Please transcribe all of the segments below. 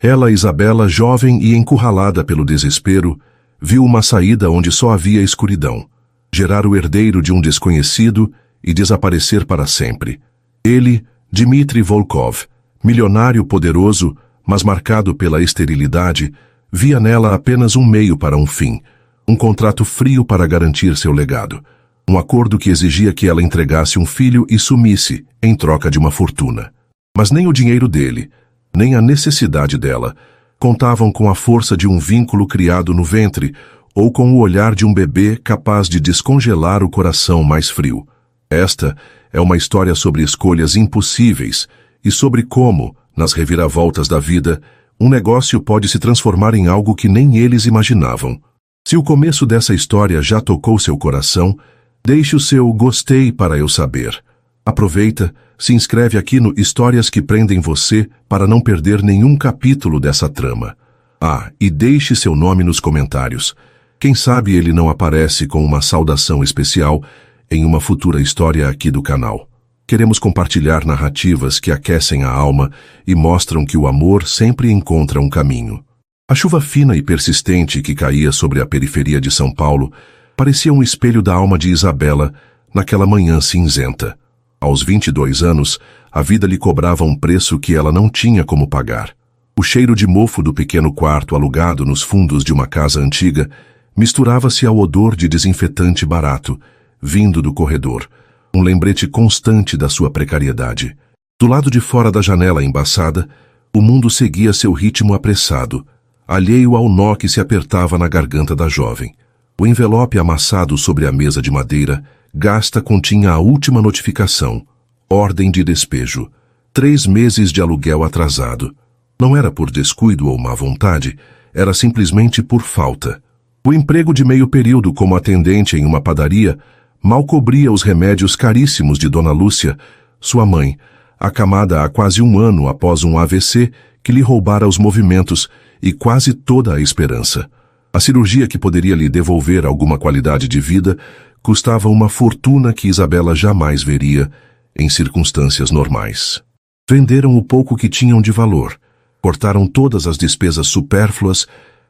Ela, Isabela, jovem e encurralada pelo desespero, viu uma saída onde só havia escuridão, gerar o herdeiro de um desconhecido e desaparecer para sempre. Ele, Dmitri Volkov, milionário poderoso, mas marcado pela esterilidade, via nela apenas um meio para um fim, um contrato frio para garantir seu legado, um acordo que exigia que ela entregasse um filho e sumisse em troca de uma fortuna. Mas nem o dinheiro dele, nem a necessidade dela, contavam com a força de um vínculo criado no ventre ou com o olhar de um bebê capaz de descongelar o coração mais frio. Esta é uma história sobre escolhas impossíveis e sobre como, nas reviravoltas da vida, um negócio pode se transformar em algo que nem eles imaginavam. Se o começo dessa história já tocou seu coração, deixe o seu gostei para eu saber. Aproveita, se inscreve aqui no Histórias que Prendem Você para não perder nenhum capítulo dessa trama. Ah, e deixe seu nome nos comentários. Quem sabe ele não aparece com uma saudação especial em uma futura história aqui do canal. Queremos compartilhar narrativas que aquecem a alma e mostram que o amor sempre encontra um caminho. A chuva fina e persistente que caía sobre a periferia de São Paulo parecia um espelho da alma de Isabela naquela manhã cinzenta. Aos 22 anos, a vida lhe cobrava um preço que ela não tinha como pagar. O cheiro de mofo do pequeno quarto alugado nos fundos de uma casa antiga misturava-se ao odor de desinfetante barato, vindo do corredor, um lembrete constante da sua precariedade. Do lado de fora da janela embaçada, o mundo seguia seu ritmo apressado, alheio ao nó que se apertava na garganta da jovem. O envelope amassado sobre a mesa de madeira gasta continha a última notificação: ordem de despejo, 3 meses de aluguel atrasado. Não era por descuido ou má vontade, era simplesmente por falta. O emprego de meio período como atendente em uma padaria mal cobria os remédios caríssimos de Dona Lúcia, sua mãe, acamada há quase 1 ano após um AVC que lhe roubara os movimentos e quase toda a esperança. A cirurgia que poderia lhe devolver alguma qualidade de vida custava uma fortuna que Isabela jamais veria em circunstâncias normais. Venderam o pouco que tinham de valor, cortaram todas as despesas supérfluas,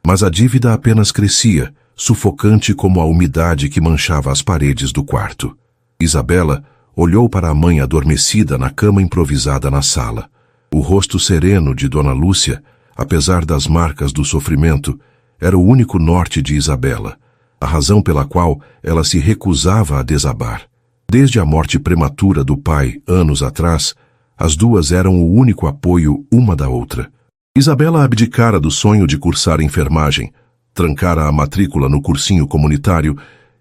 mas a dívida apenas crescia, sufocante como a umidade que manchava as paredes do quarto. Isabela olhou para a mãe adormecida na cama improvisada na sala. O rosto sereno de Dona Lúcia, apesar das marcas do sofrimento, era o único norte de Isabela, a razão pela qual ela se recusava a desabar. Desde a morte prematura do pai, anos atrás, as duas eram o único apoio uma da outra. Isabela abdicara do sonho de cursar enfermagem, trancara a matrícula no cursinho comunitário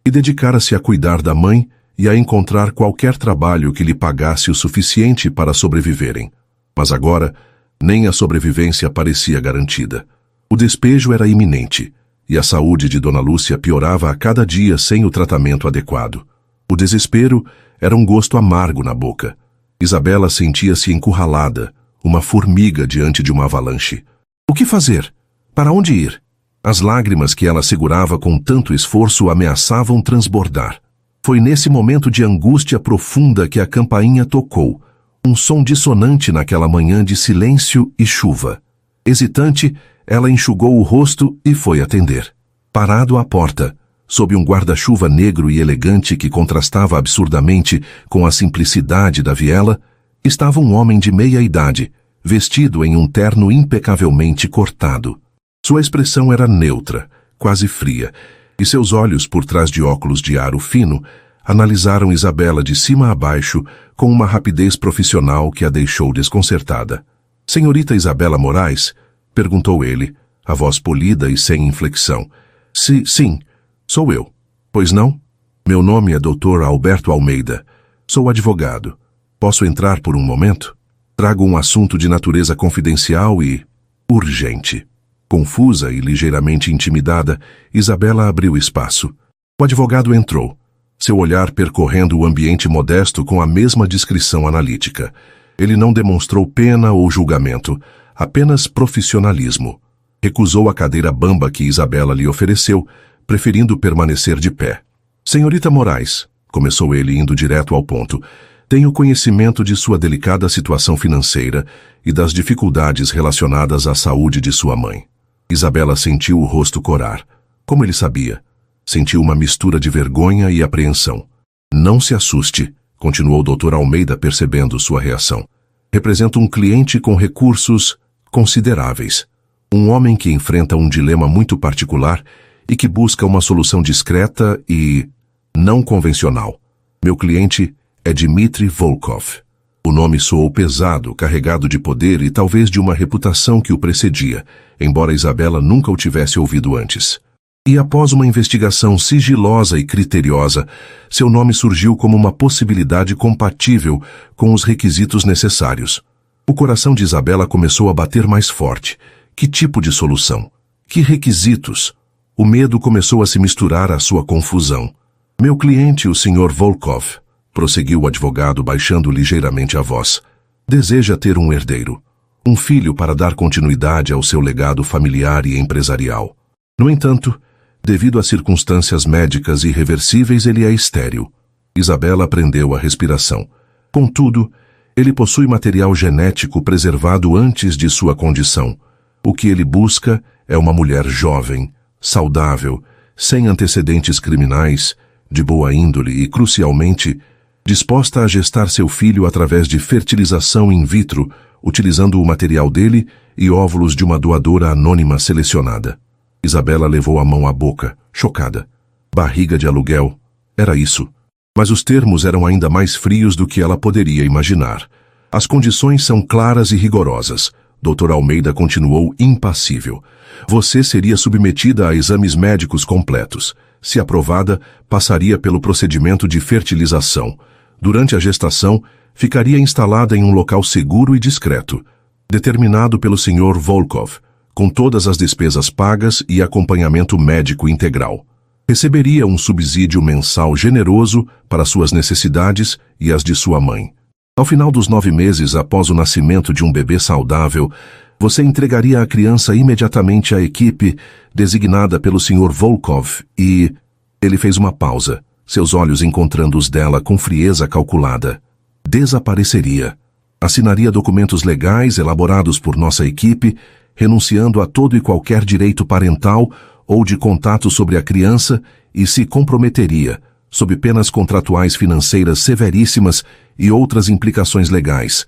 e dedicara-se a cuidar da mãe e a encontrar qualquer trabalho que lhe pagasse o suficiente para sobreviverem. Mas agora, nem a sobrevivência parecia garantida. O despejo era iminente, e a saúde de Dona Lúcia piorava a cada dia sem o tratamento adequado. O desespero era um gosto amargo na boca. Isabela sentia-se encurralada, uma formiga diante de uma avalanche. O que fazer? Para onde ir? As lágrimas que ela segurava com tanto esforço ameaçavam transbordar. Foi nesse momento de angústia profunda que a campainha tocou, um som dissonante naquela manhã de silêncio e chuva. Hesitante, ela enxugou o rosto e foi atender. Parado à porta, sob um guarda-chuva negro e elegante que contrastava absurdamente com a simplicidade da viela, estava um homem de meia idade, vestido em um terno impecavelmente cortado. Sua expressão era neutra, quase fria, e seus olhos, por trás de óculos de aro fino, analisaram Isabela de cima a baixo com uma rapidez profissional que a deixou desconcertada. "Senhorita Isabela Moraes?" perguntou ele, a voz polida e sem inflexão. Sim, sou eu." "Pois não? Meu nome é Dr. Alberto Almeida. Sou advogado. Posso entrar por um momento? Trago um assunto de natureza confidencial e urgente." Confusa e ligeiramente intimidada, Isabela abriu espaço. O advogado entrou, seu olhar percorrendo o ambiente modesto com a mesma discrição analítica. Ele não demonstrou pena ou julgamento, apenas profissionalismo. Recusou a cadeira bamba que Isabela lhe ofereceu, preferindo permanecer de pé. "Senhorita Moraes", começou ele indo direto ao ponto, Tenho conhecimento de sua delicada situação financeira e das dificuldades relacionadas à saúde de sua mãe. Isabela sentiu o rosto corar. Como ele sabia? Sentiu uma mistura de vergonha e apreensão. Não se assuste, continuou o Dr. Almeida percebendo sua reação. Representa um cliente com recursos consideráveis. Um homem que enfrenta um dilema muito particular e que busca uma solução discreta e não convencional. Meu cliente é Dmitry Volkov. O nome soou pesado, carregado de poder e talvez de uma reputação que o precedia, embora Isabela nunca o tivesse ouvido antes. E após uma investigação sigilosa e criteriosa, seu nome surgiu como uma possibilidade compatível com os requisitos necessários. O coração de Isabela começou a bater mais forte. Que tipo de solução? Que requisitos? O medo começou a se misturar à sua confusão. Meu cliente, o Sr. Volkov, prosseguiu o advogado baixando ligeiramente a voz, deseja ter um herdeiro, um filho para dar continuidade ao seu legado familiar e empresarial. No entanto, devido a circunstâncias médicas irreversíveis, ele é estéril. Isabela prendeu a respiração. Contudo, ele possui material genético preservado antes de sua condição. O que ele busca é uma mulher jovem, saudável, sem antecedentes criminais, de boa índole e, crucialmente, disposta a gestar seu filho através de fertilização in vitro, utilizando o material dele e óvulos de uma doadora anônima selecionada. Isabela levou a mão à boca, chocada. Barriga de aluguel. Era isso. Mas os termos eram ainda mais frios do que ela poderia imaginar. As condições são claras e rigorosas. Dr. Almeida continuou impassível. Você seria submetida a exames médicos completos. Se aprovada, passaria pelo procedimento de fertilização. Durante a gestação, ficaria instalada em um local seguro e discreto, determinado pelo Sr. Volkov, com todas as despesas pagas e acompanhamento médico integral. Receberia um subsídio mensal generoso para suas necessidades e as de sua mãe. Ao final dos 9 meses após o nascimento de um bebê saudável, você entregaria a criança imediatamente à equipe designada pelo Sr. Volkov e... Ele fez uma pausa, seus olhos encontrando os dela com frieza calculada. Desapareceria. Assinaria documentos legais elaborados por nossa equipe, renunciando a todo e qualquer direito parental ou de contato sobre a criança e se comprometeria, sob penas contratuais financeiras severíssimas e outras implicações legais,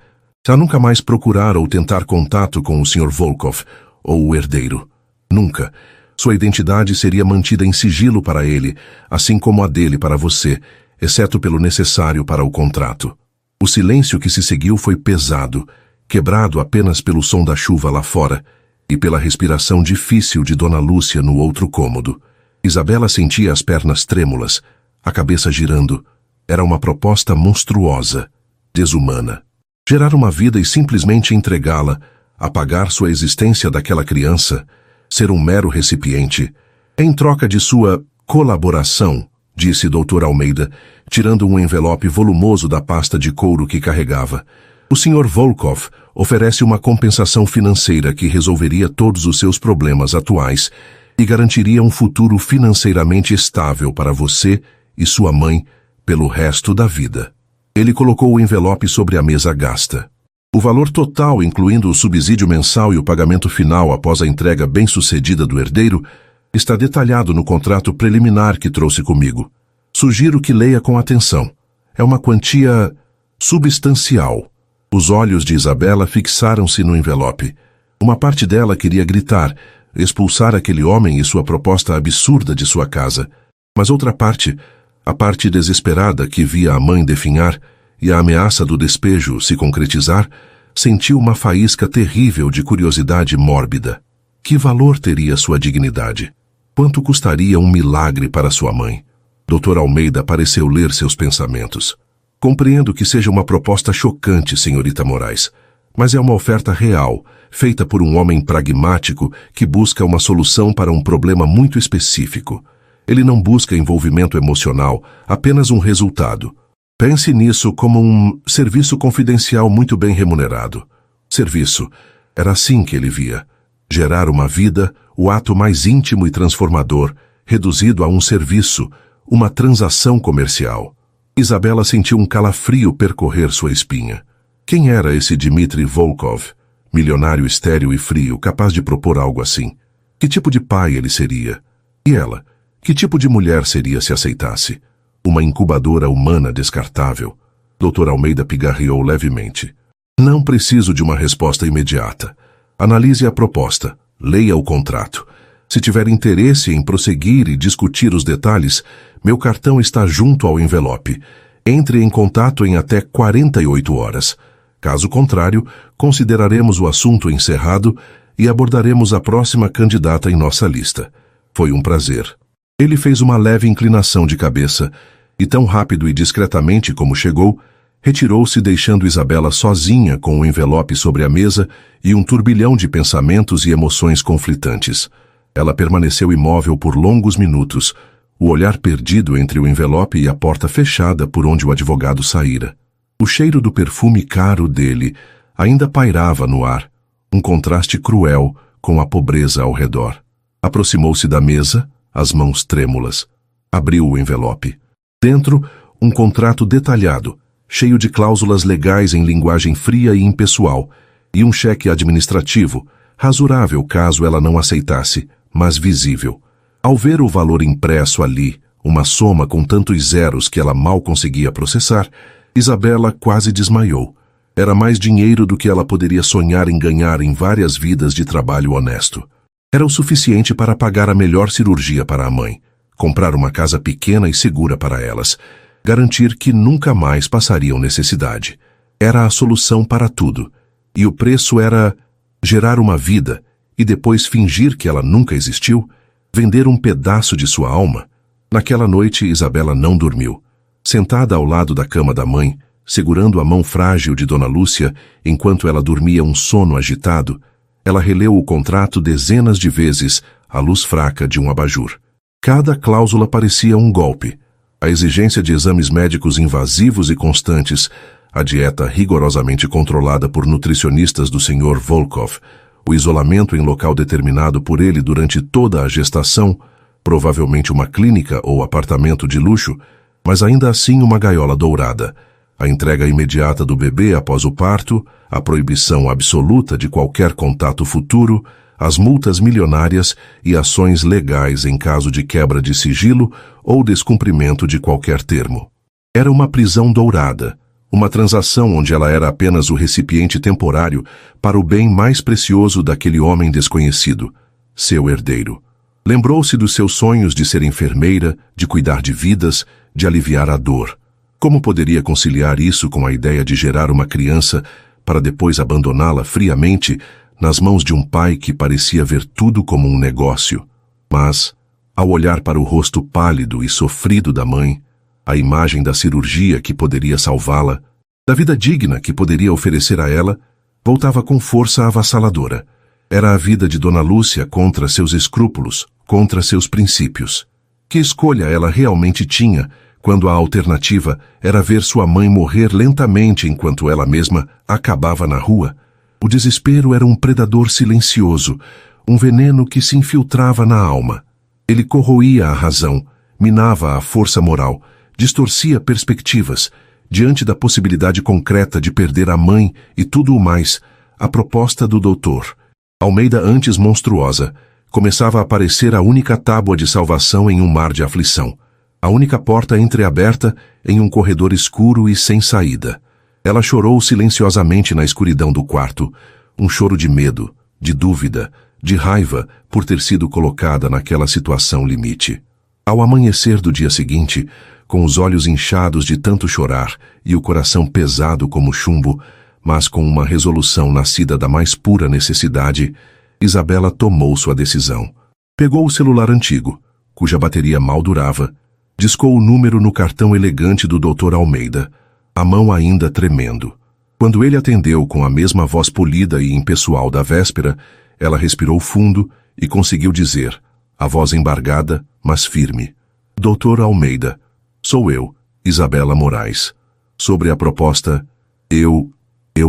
a nunca mais procurar ou tentar contato com o Sr. Volkov ou o herdeiro. Nunca. Sua identidade seria mantida em sigilo para ele, assim como a dele para você, exceto pelo necessário para o contrato. O silêncio que se seguiu foi pesado, quebrado apenas pelo som da chuva lá fora e pela respiração difícil de Dona Lúcia no outro cômodo. Isabela sentia as pernas trêmulas, a cabeça girando. Era uma proposta monstruosa, desumana. Gerar uma vida e simplesmente entregá-la, apagar sua existência daquela criança, ser um mero recipiente, em troca de sua colaboração, disse Dr. Almeida, tirando um envelope volumoso da pasta de couro que carregava. O Sr. Volkov oferece uma compensação financeira que resolveria todos os seus problemas atuais e garantiria um futuro financeiramente estável para você e sua mãe pelo resto da vida. Ele colocou o envelope sobre a mesa gasta. O valor total, incluindo o subsídio mensal e o pagamento final após a entrega bem-sucedida do herdeiro, está detalhado no contrato preliminar que trouxe comigo. Sugiro que leia com atenção. É uma quantia substancial. Os olhos de Isabela fixaram-se no envelope. Uma parte dela queria gritar, expulsar aquele homem e sua proposta absurda de sua casa. Mas outra parte, a parte desesperada que via a mãe definhar e a ameaça do despejo se concretizar, sentiu uma faísca terrível de curiosidade mórbida. Que valor teria sua dignidade? Quanto custaria um milagre para sua mãe? Dr. Almeida pareceu ler seus pensamentos. Compreendo que seja uma proposta chocante, senhorita Moraes, mas é uma oferta real, feita por um homem pragmático que busca uma solução para um problema muito específico. Ele não busca envolvimento emocional, apenas um resultado. Pense nisso como um serviço confidencial muito bem remunerado. Serviço. Era assim que ele via. Gerar uma vida, o ato mais íntimo e transformador, reduzido a um serviço, uma transação comercial. Isabela sentiu um calafrio percorrer sua espinha. Quem era esse Dmitry Volkov, milionário estéril e frio, capaz de propor algo assim? Que tipo de pai ele seria? E ela? Que tipo de mulher seria se aceitasse? Uma incubadora humana descartável? Dr. Almeida pigarreou levemente. Não preciso de uma resposta imediata. Analise a proposta. Leia o contrato. Se tiver interesse em prosseguir e discutir os detalhes, meu cartão está junto ao envelope. Entre em contato em até 48 horas. Caso contrário, consideraremos o assunto encerrado e abordaremos a próxima candidata em nossa lista. Foi um prazer. Ele fez uma leve inclinação de cabeça e, tão rápido e discretamente como chegou, retirou-se deixando Isabela sozinha com o envelope sobre a mesa e um turbilhão de pensamentos e emoções conflitantes. Ela permaneceu imóvel por longos minutos, o olhar perdido entre o envelope e a porta fechada por onde o advogado saíra. O cheiro do perfume caro dele ainda pairava no ar, um contraste cruel com a pobreza ao redor. Aproximou-se da mesa, as mãos trêmulas. Abriu o envelope. Dentro, um contrato detalhado, cheio de cláusulas legais em linguagem fria e impessoal, e um cheque administrativo, rasurável caso ela não aceitasse, mas visível. Ao ver o valor impresso ali, uma soma com tantos zeros que ela mal conseguia processar, Isabela quase desmaiou. Era mais dinheiro do que ela poderia sonhar em ganhar em várias vidas de trabalho honesto. Era o suficiente para pagar a melhor cirurgia para a mãe, comprar uma casa pequena e segura para elas, garantir que nunca mais passariam necessidade. Era a solução para tudo. E o preço era gerar uma vida e depois fingir que ela nunca existiu, vender um pedaço de sua alma. Naquela noite, Isabela não dormiu. Sentada ao lado da cama da mãe, segurando a mão frágil de Dona Lúcia enquanto ela dormia um sono agitado, ela releu o contrato dezenas de vezes à luz fraca de um abajur. Cada cláusula parecia um golpe. A exigência de exames médicos invasivos e constantes, a dieta rigorosamente controlada por nutricionistas do Sr. Volkov, o isolamento em local determinado por ele durante toda a gestação, provavelmente uma clínica ou apartamento de luxo, mas ainda assim uma gaiola dourada, a entrega imediata do bebê após o parto, a proibição absoluta de qualquer contato futuro, as multas milionárias e ações legais em caso de quebra de sigilo ou descumprimento de qualquer termo. Era uma prisão dourada, uma transação onde ela era apenas o recipiente temporário para o bem mais precioso daquele homem desconhecido, seu herdeiro. Lembrou-se dos seus sonhos de ser enfermeira, de cuidar de vidas, de aliviar a dor. Como poderia conciliar isso com a ideia de gerar uma criança para depois abandoná-la friamente nas mãos de um pai que parecia ver tudo como um negócio? Mas, ao olhar para o rosto pálido e sofrido da mãe, a imagem da cirurgia que poderia salvá-la, da vida digna que poderia oferecer a ela, voltava com força avassaladora. Era a vida de Dona Lúcia contra seus escrúpulos, contra seus princípios. Que escolha ela realmente tinha quando a alternativa era ver sua mãe morrer lentamente enquanto ela mesma acabava na rua? O desespero era um predador silencioso, um veneno que se infiltrava na alma. Ele corroía a razão, minava a força moral, distorcia perspectivas. Diante da possibilidade concreta de perder a mãe e tudo o mais, a proposta do doutor Almeida, antes monstruosa, começava a parecer a única tábua de salvação em um mar de aflição, a única porta entreaberta em um corredor escuro e sem saída. Ela chorou silenciosamente na escuridão do quarto, um choro de medo, de dúvida, de raiva por ter sido colocada naquela situação limite. Ao amanhecer do dia seguinte, com os olhos inchados de tanto chorar e o coração pesado como chumbo, mas com uma resolução nascida da mais pura necessidade, Isabela tomou sua decisão. Pegou o celular antigo, cuja bateria mal durava, discou o número no cartão elegante do Dr. Almeida, a mão ainda tremendo. Quando ele atendeu com a mesma voz polida e impessoal da véspera, ela respirou fundo e conseguiu dizer, a voz embargada, mas firme: Dr. Almeida, sou eu, Isabela Moraes. Sobre a proposta, eu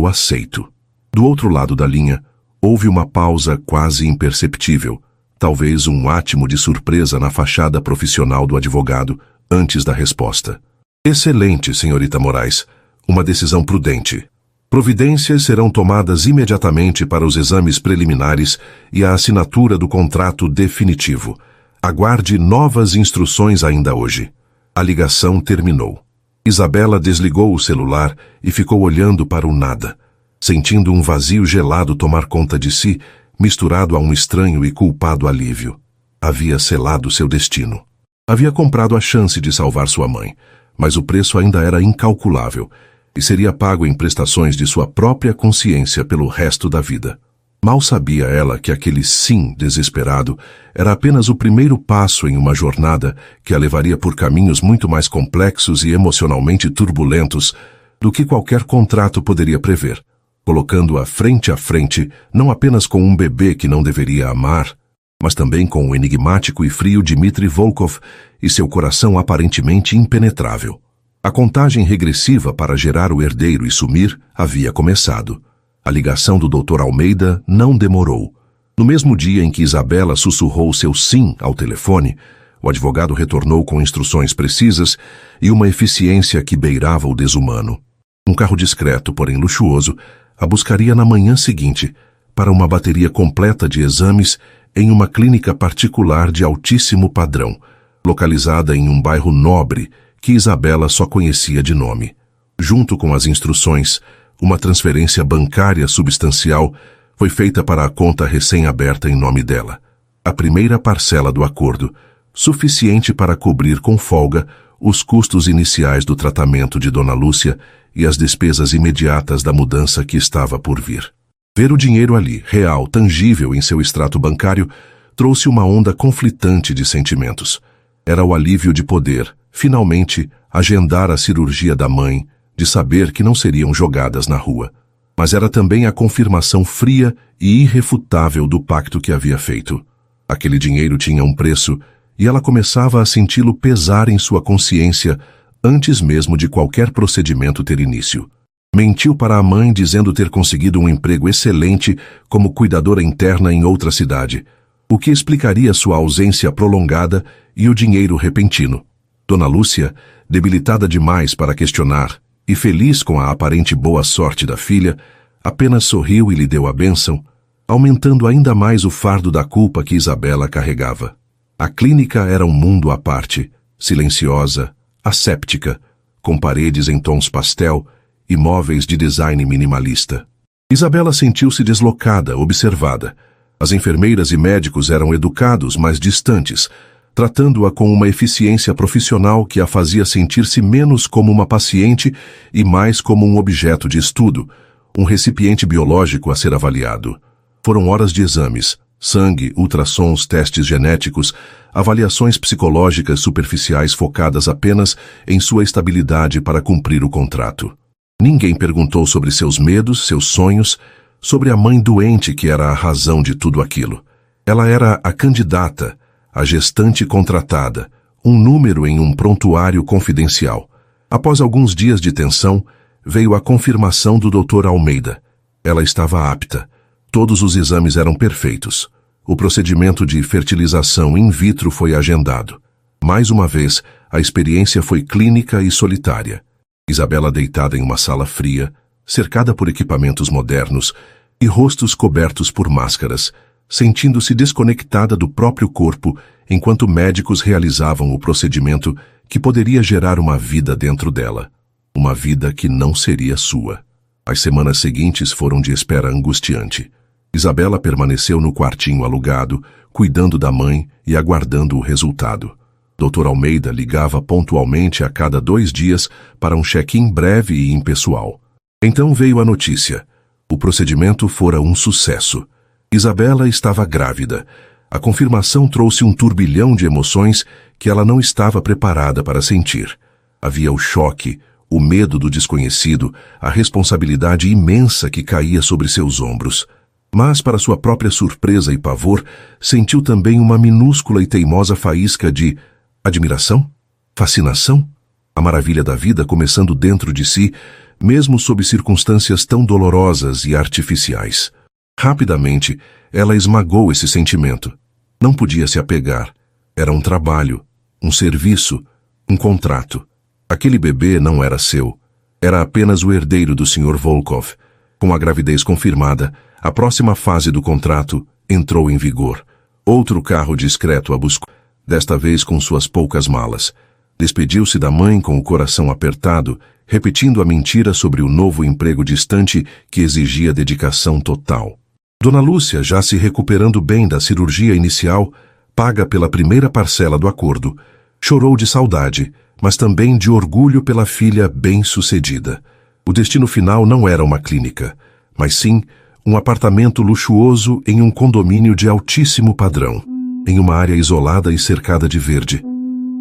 aceito. Do outro lado da linha, houve uma pausa quase imperceptível, talvez um átimo de surpresa na fachada profissional do advogado, antes da resposta. Excelente, senhorita Moraes. Uma decisão prudente. Providências serão tomadas imediatamente para os exames preliminares e a assinatura do contrato definitivo. Aguarde novas instruções ainda hoje. A ligação terminou. Isabela desligou o celular e ficou olhando para o nada, sentindo um vazio gelado tomar conta de si, misturado a um estranho e culpado alívio. Havia selado seu destino. Havia comprado a chance de salvar sua mãe, mas o preço ainda era incalculável e seria pago em prestações de sua própria consciência pelo resto da vida. Mal sabia ela que aquele sim desesperado era apenas o primeiro passo em uma jornada que a levaria por caminhos muito mais complexos e emocionalmente turbulentos do que qualquer contrato poderia prever, colocando-a frente a frente não apenas com um bebê que não deveria amar, mas também com o enigmático e frio Dmitry Volkov e seu coração aparentemente impenetrável. A contagem regressiva para gerar o herdeiro e sumir havia começado. A ligação do Dr. Almeida não demorou. No mesmo dia em que Isabela sussurrou seu sim ao telefone, o advogado retornou com instruções precisas e uma eficiência que beirava o desumano. Um carro discreto, porém luxuoso, a buscaria na manhã seguinte para uma bateria completa de exames em uma clínica particular de altíssimo padrão, localizada em um bairro nobre que Isabela só conhecia de nome. Junto com as instruções, uma transferência bancária substancial foi feita para a conta recém-aberta em nome dela. A primeira parcela do acordo, suficiente para cobrir com folga os custos iniciais do tratamento de Dona Lúcia e as despesas imediatas da mudança que estava por vir. Ver o dinheiro ali, real, tangível em seu extrato bancário, trouxe uma onda conflitante de sentimentos. Era o alívio de poder, finalmente, agendar a cirurgia da mãe, de saber que não seriam jogadas na rua. Mas era também a confirmação fria e irrefutável do pacto que havia feito. Aquele dinheiro tinha um preço e ela começava a senti-lo pesar em sua consciência antes mesmo de qualquer procedimento ter início. Mentiu para a mãe dizendo ter conseguido um emprego excelente como cuidadora interna em outra cidade, o que explicaria sua ausência prolongada e o dinheiro repentino. Dona Lúcia, debilitada demais para questionar e feliz com a aparente boa sorte da filha, apenas sorriu e lhe deu a bênção, aumentando ainda mais o fardo da culpa que Isabela carregava. A clínica era um mundo à parte, silenciosa, asséptica, com paredes em tons pastel e móveis de design minimalista. Isabela sentiu-se deslocada, observada. As enfermeiras e médicos eram educados, mas distantes, tratando-a com uma eficiência profissional que a fazia sentir-se menos como uma paciente e mais como um objeto de estudo, um recipiente biológico a ser avaliado. Foram horas de exames, sangue, ultrassons, testes genéticos, avaliações psicológicas superficiais focadas apenas em sua estabilidade para cumprir o contrato. Ninguém perguntou sobre seus medos, seus sonhos, sobre a mãe doente que era a razão de tudo aquilo. Ela era a candidata, a gestante contratada, um número em um prontuário confidencial. Após alguns dias de tensão, veio a confirmação do Dr. Almeida. Ela estava apta. Todos os exames eram perfeitos. O procedimento de fertilização in vitro foi agendado. Mais uma vez, a experiência foi clínica e solitária. Isabela deitada em uma sala fria, cercada por equipamentos modernos e rostos cobertos por máscaras, sentindo-se desconectada do próprio corpo enquanto médicos realizavam o procedimento que poderia gerar uma vida dentro dela. Uma vida que não seria sua. As semanas seguintes foram de espera angustiante. Isabela permaneceu no quartinho alugado, cuidando da mãe e aguardando o resultado. Dr. Almeida ligava pontualmente a cada 2 dias para um check-in breve e impessoal. Então veio a notícia. O procedimento fora um sucesso. Isabela estava grávida. A confirmação trouxe um turbilhão de emoções que ela não estava preparada para sentir. Havia o choque, o medo do desconhecido, a responsabilidade imensa que caía sobre seus ombros. Mas, para sua própria surpresa e pavor, sentiu também uma minúscula e teimosa faísca de admiração? Fascinação? A maravilha da vida começando dentro de si, mesmo sob circunstâncias tão dolorosas e artificiais. Rapidamente, ela esmagou esse sentimento. Não podia se apegar. Era um trabalho, um serviço, um contrato. Aquele bebê não era seu. Era apenas o herdeiro do Sr. Volkov. Com a gravidez confirmada, a próxima fase do contrato entrou em vigor. Outro carro discreto a buscou, desta vez com suas poucas malas. Despediu-se da mãe com o coração apertado, repetindo a mentira sobre o novo emprego distante que exigia dedicação total. Dona Lúcia, já se recuperando bem da cirurgia inicial, paga pela primeira parcela do acordo, chorou de saudade, mas também de orgulho pela filha bem-sucedida. O destino final não era uma clínica, mas sim um apartamento luxuoso em um condomínio de altíssimo padrão, em uma área isolada e cercada de verde,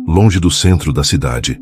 longe do centro da cidade.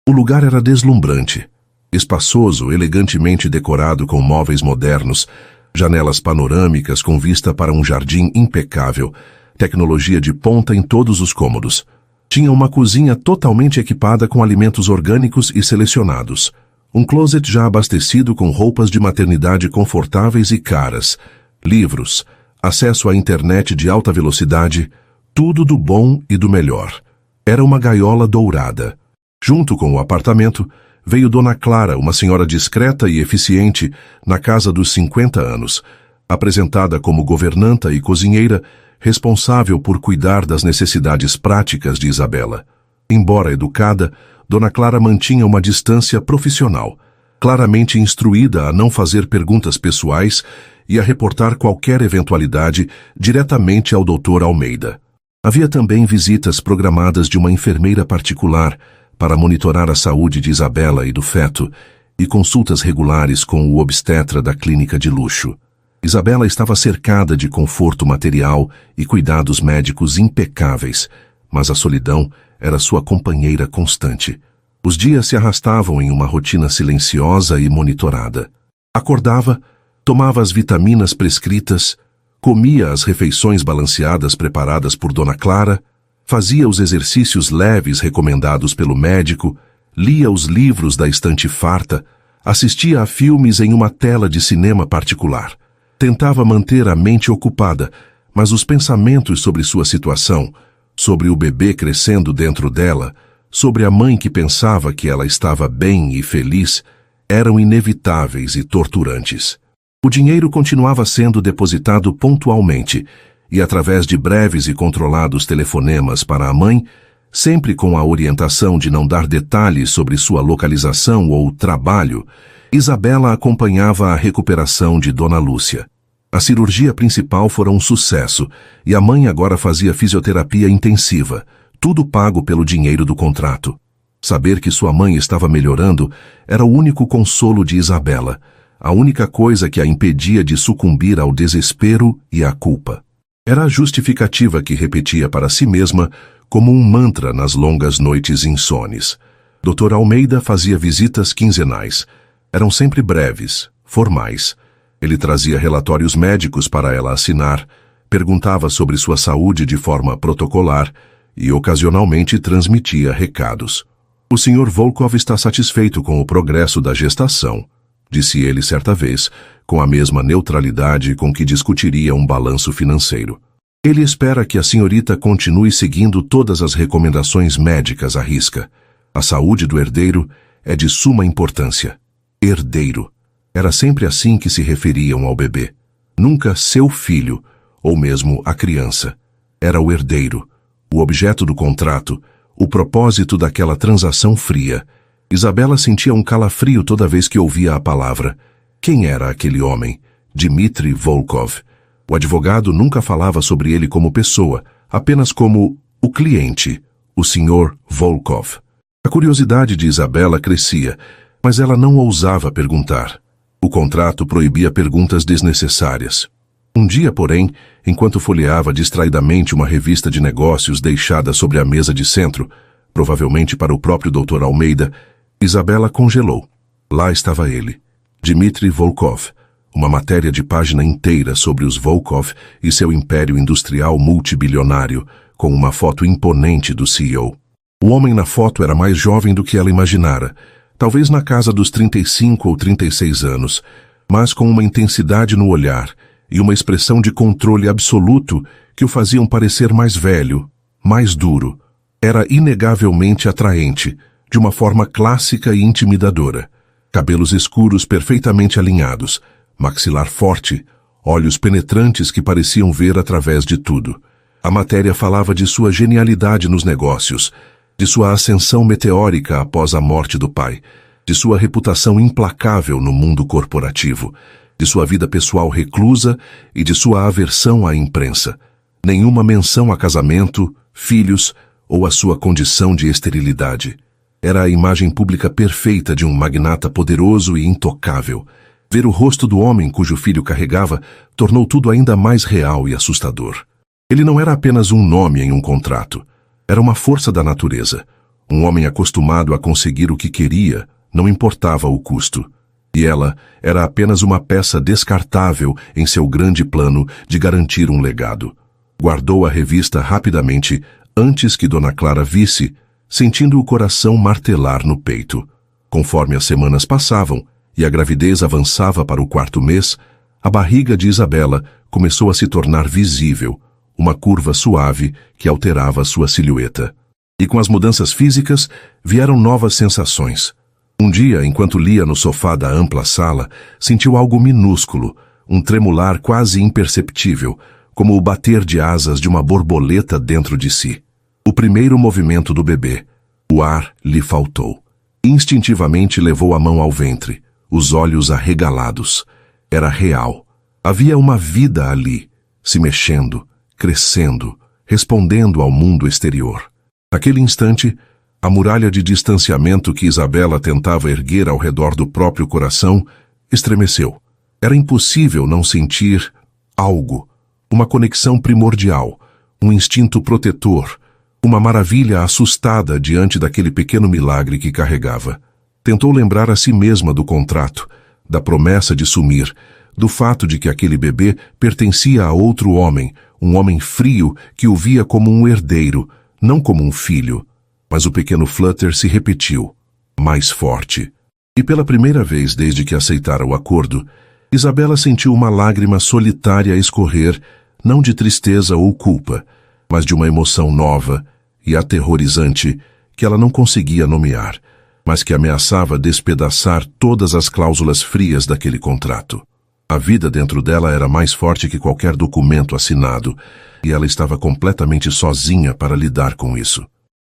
O lugar era deslumbrante, espaçoso, elegantemente decorado com móveis modernos, janelas panorâmicas com vista para um jardim impecável, tecnologia de ponta em todos os cômodos. Tinha uma cozinha totalmente equipada com alimentos orgânicos e selecionados, um closet já abastecido com roupas de maternidade confortáveis e caras, livros, acesso à internet de alta velocidade, tudo do bom e do melhor. Era uma gaiola dourada. Junto com o apartamento, veio Dona Clara, uma senhora discreta e eficiente, na casa dos 50 anos, apresentada como governanta e cozinheira, responsável por cuidar das necessidades práticas de Isabela. Embora educada, Dona Clara mantinha uma distância profissional, claramente instruída a não fazer perguntas pessoais e a reportar qualquer eventualidade diretamente ao Dr. Almeida. Havia também visitas programadas de uma enfermeira particular para monitorar a saúde de Isabela e do feto, e consultas regulares com o obstetra da clínica de luxo. Isabela estava cercada de conforto material e cuidados médicos impecáveis, mas a solidão era sua companheira constante. Os dias se arrastavam em uma rotina silenciosa e monitorada. Acordava, tomava as vitaminas prescritas, comia as refeições balanceadas preparadas por Dona Clara, fazia os exercícios leves recomendados pelo médico, lia os livros da estante farta, assistia a filmes em uma tela de cinema particular. Tentava manter a mente ocupada, mas os pensamentos sobre sua situação, sobre o bebê crescendo dentro dela, sobre a mãe que pensava que ela estava bem e feliz, eram inevitáveis e torturantes. O dinheiro continuava sendo depositado pontualmente, e através de breves e controlados telefonemas para a mãe, sempre com a orientação de não dar detalhes sobre sua localização ou trabalho, Isabela acompanhava a recuperação de Dona Lúcia. A cirurgia principal fora um sucesso, e a mãe agora fazia fisioterapia intensiva, tudo pago pelo dinheiro do contrato. Saber que sua mãe estava melhorando era o único consolo de Isabela, a única coisa que a impedia de sucumbir ao desespero e à culpa. Era a justificativa que repetia para si mesma como um mantra nas longas noites insones. Dr. Almeida fazia visitas quinzenais. Eram sempre breves, formais. Ele trazia relatórios médicos para ela assinar, perguntava sobre sua saúde de forma protocolar e ocasionalmente transmitia recados. O Sr. Volkov está satisfeito com o progresso da gestação, disse ele certa vez, com a mesma neutralidade com que discutiria um balanço financeiro. Ele espera que a senhorita continue seguindo todas as recomendações médicas à risca. A saúde do herdeiro é de suma importância. Herdeiro. Era sempre assim que se referiam ao bebê. Nunca seu filho, ou mesmo a criança. Era o herdeiro, o objeto do contrato, o propósito daquela transação fria. Isabela sentia um calafrio toda vez que ouvia a palavra. Quem era aquele homem? Dmitri Volkov. O advogado nunca falava sobre ele como pessoa, apenas como o cliente, o Sr. Volkov. A curiosidade de Isabela crescia, mas ela não ousava perguntar. O contrato proibia perguntas desnecessárias. Um dia, porém, enquanto folheava distraidamente uma revista de negócios deixada sobre a mesa de centro, provavelmente para o próprio Dr. Almeida, Isabela congelou. Lá estava ele, Dmitri Volkov, uma matéria de página inteira sobre os Volkov e seu império industrial multibilionário, com uma foto imponente do CEO. O homem na foto era mais jovem do que ela imaginara, talvez na casa dos 35 ou 36 anos, mas com uma intensidade no olhar e uma expressão de controle absoluto que o faziam parecer mais velho, mais duro. Era inegavelmente atraente, de uma forma clássica e intimidadora. Cabelos escuros perfeitamente alinhados, maxilar forte, olhos penetrantes que pareciam ver através de tudo. A matéria falava de sua genialidade nos negócios, de sua ascensão meteórica após a morte do pai, de sua reputação implacável no mundo corporativo, de sua vida pessoal reclusa e de sua aversão à imprensa. Nenhuma menção a casamento, filhos ou a sua condição de esterilidade. Era a imagem pública perfeita de um magnata poderoso e intocável. Ver o rosto do homem cujo filho carregava tornou tudo ainda mais real e assustador. Ele não era apenas um nome em um contrato. Era uma força da natureza. Um homem acostumado a conseguir o que queria, não importava o custo. E ela era apenas uma peça descartável em seu grande plano de garantir um legado. Guardou a revista rapidamente, antes que Dona Clara visse, sentindo o coração martelar no peito. Conforme as semanas passavam e a gravidez avançava para o 4º mês, a barriga de Isabela começou a se tornar visível, uma curva suave que alterava sua silhueta. E com as mudanças físicas, vieram novas sensações. Um dia, enquanto lia no sofá da ampla sala, sentiu algo minúsculo, um tremular quase imperceptível, como o bater de asas de uma borboleta dentro de si. O primeiro movimento do bebê. O ar lhe faltou. Instintivamente levou a mão ao ventre, os olhos arregalados. Era real. Havia uma vida ali, se mexendo, crescendo, respondendo ao mundo exterior. Naquele instante, a muralha de distanciamento que Isabela tentava erguer ao redor do próprio coração estremeceu. Era impossível não sentir algo, uma conexão primordial, um instinto protetor, uma maravilha assustada diante daquele pequeno milagre que carregava. Tentou lembrar a si mesma do contrato, da promessa de sumir, do fato de que aquele bebê pertencia a outro homem, um homem frio que o via como um herdeiro, não como um filho. Mas o pequeno Flutter se repetiu, mais forte. E pela primeira vez desde que aceitara o acordo, Isabela sentiu uma lágrima solitária escorrer, não de tristeza ou culpa, mas de uma emoção nova e aterrorizante que ela não conseguia nomear, mas que ameaçava despedaçar todas as cláusulas frias daquele contrato. A vida dentro dela era mais forte que qualquer documento assinado, e ela estava completamente sozinha para lidar com isso.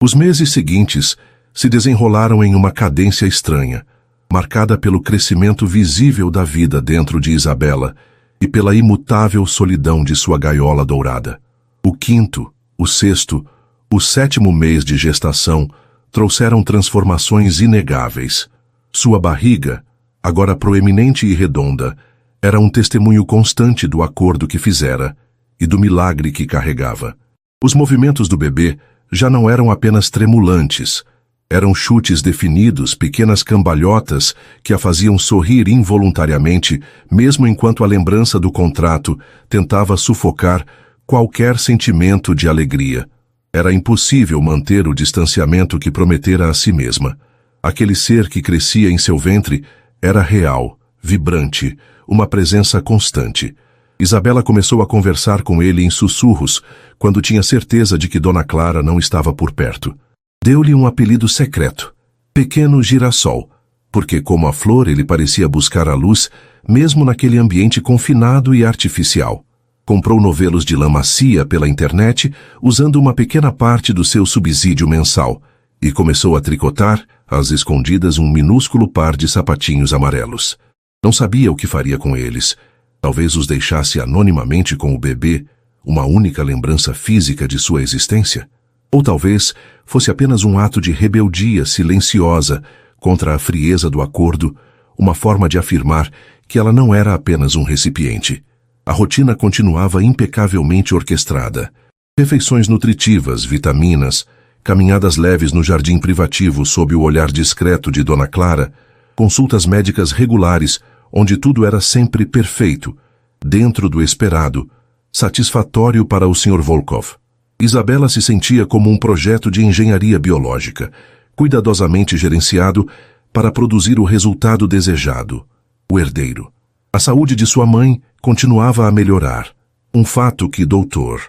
Os meses seguintes se desenrolaram em uma cadência estranha, marcada pelo crescimento visível da vida dentro de Isabela e pela imutável solidão de sua gaiola dourada. O 5º, o 6º, o 7º mês de gestação trouxeram transformações inegáveis. Sua barriga, agora proeminente e redonda, era um testemunho constante do acordo que fizera e do milagre que carregava. Os movimentos do bebê já não eram apenas tremulantes, eram chutes definidos, pequenas cambalhotas que a faziam sorrir involuntariamente, mesmo enquanto a lembrança do contrato tentava sufocar qualquer sentimento de alegria. Era impossível manter o distanciamento que prometera a si mesma. Aquele ser que crescia em seu ventre era real, vibrante, uma presença constante. Isabela começou a conversar com ele em sussurros, quando tinha certeza de que Dona Clara não estava por perto. Deu-lhe um apelido secreto, Pequeno Girassol, porque como a flor ele parecia buscar a luz, mesmo naquele ambiente confinado e artificial. Comprou novelos de lã macia pela internet, usando uma pequena parte do seu subsídio mensal, e começou a tricotar, às escondidas, um minúsculo par de sapatinhos amarelos. Não sabia o que faria com eles. Talvez os deixasse anonimamente com o bebê, uma única lembrança física de sua existência. Ou talvez fosse apenas um ato de rebeldia silenciosa contra a frieza do acordo, uma forma de afirmar que ela não era apenas um recipiente. A rotina continuava impecavelmente orquestrada. Refeições nutritivas, vitaminas, caminhadas leves no jardim privativo sob o olhar discreto de Dona Clara, consultas médicas regulares, onde tudo era sempre perfeito, dentro do esperado, satisfatório para o Sr. Volkov. Isabela se sentia como um projeto de engenharia biológica, cuidadosamente gerenciado para produzir o resultado desejado, o herdeiro. A saúde de sua mãe continuava a melhorar, um fato que Dr.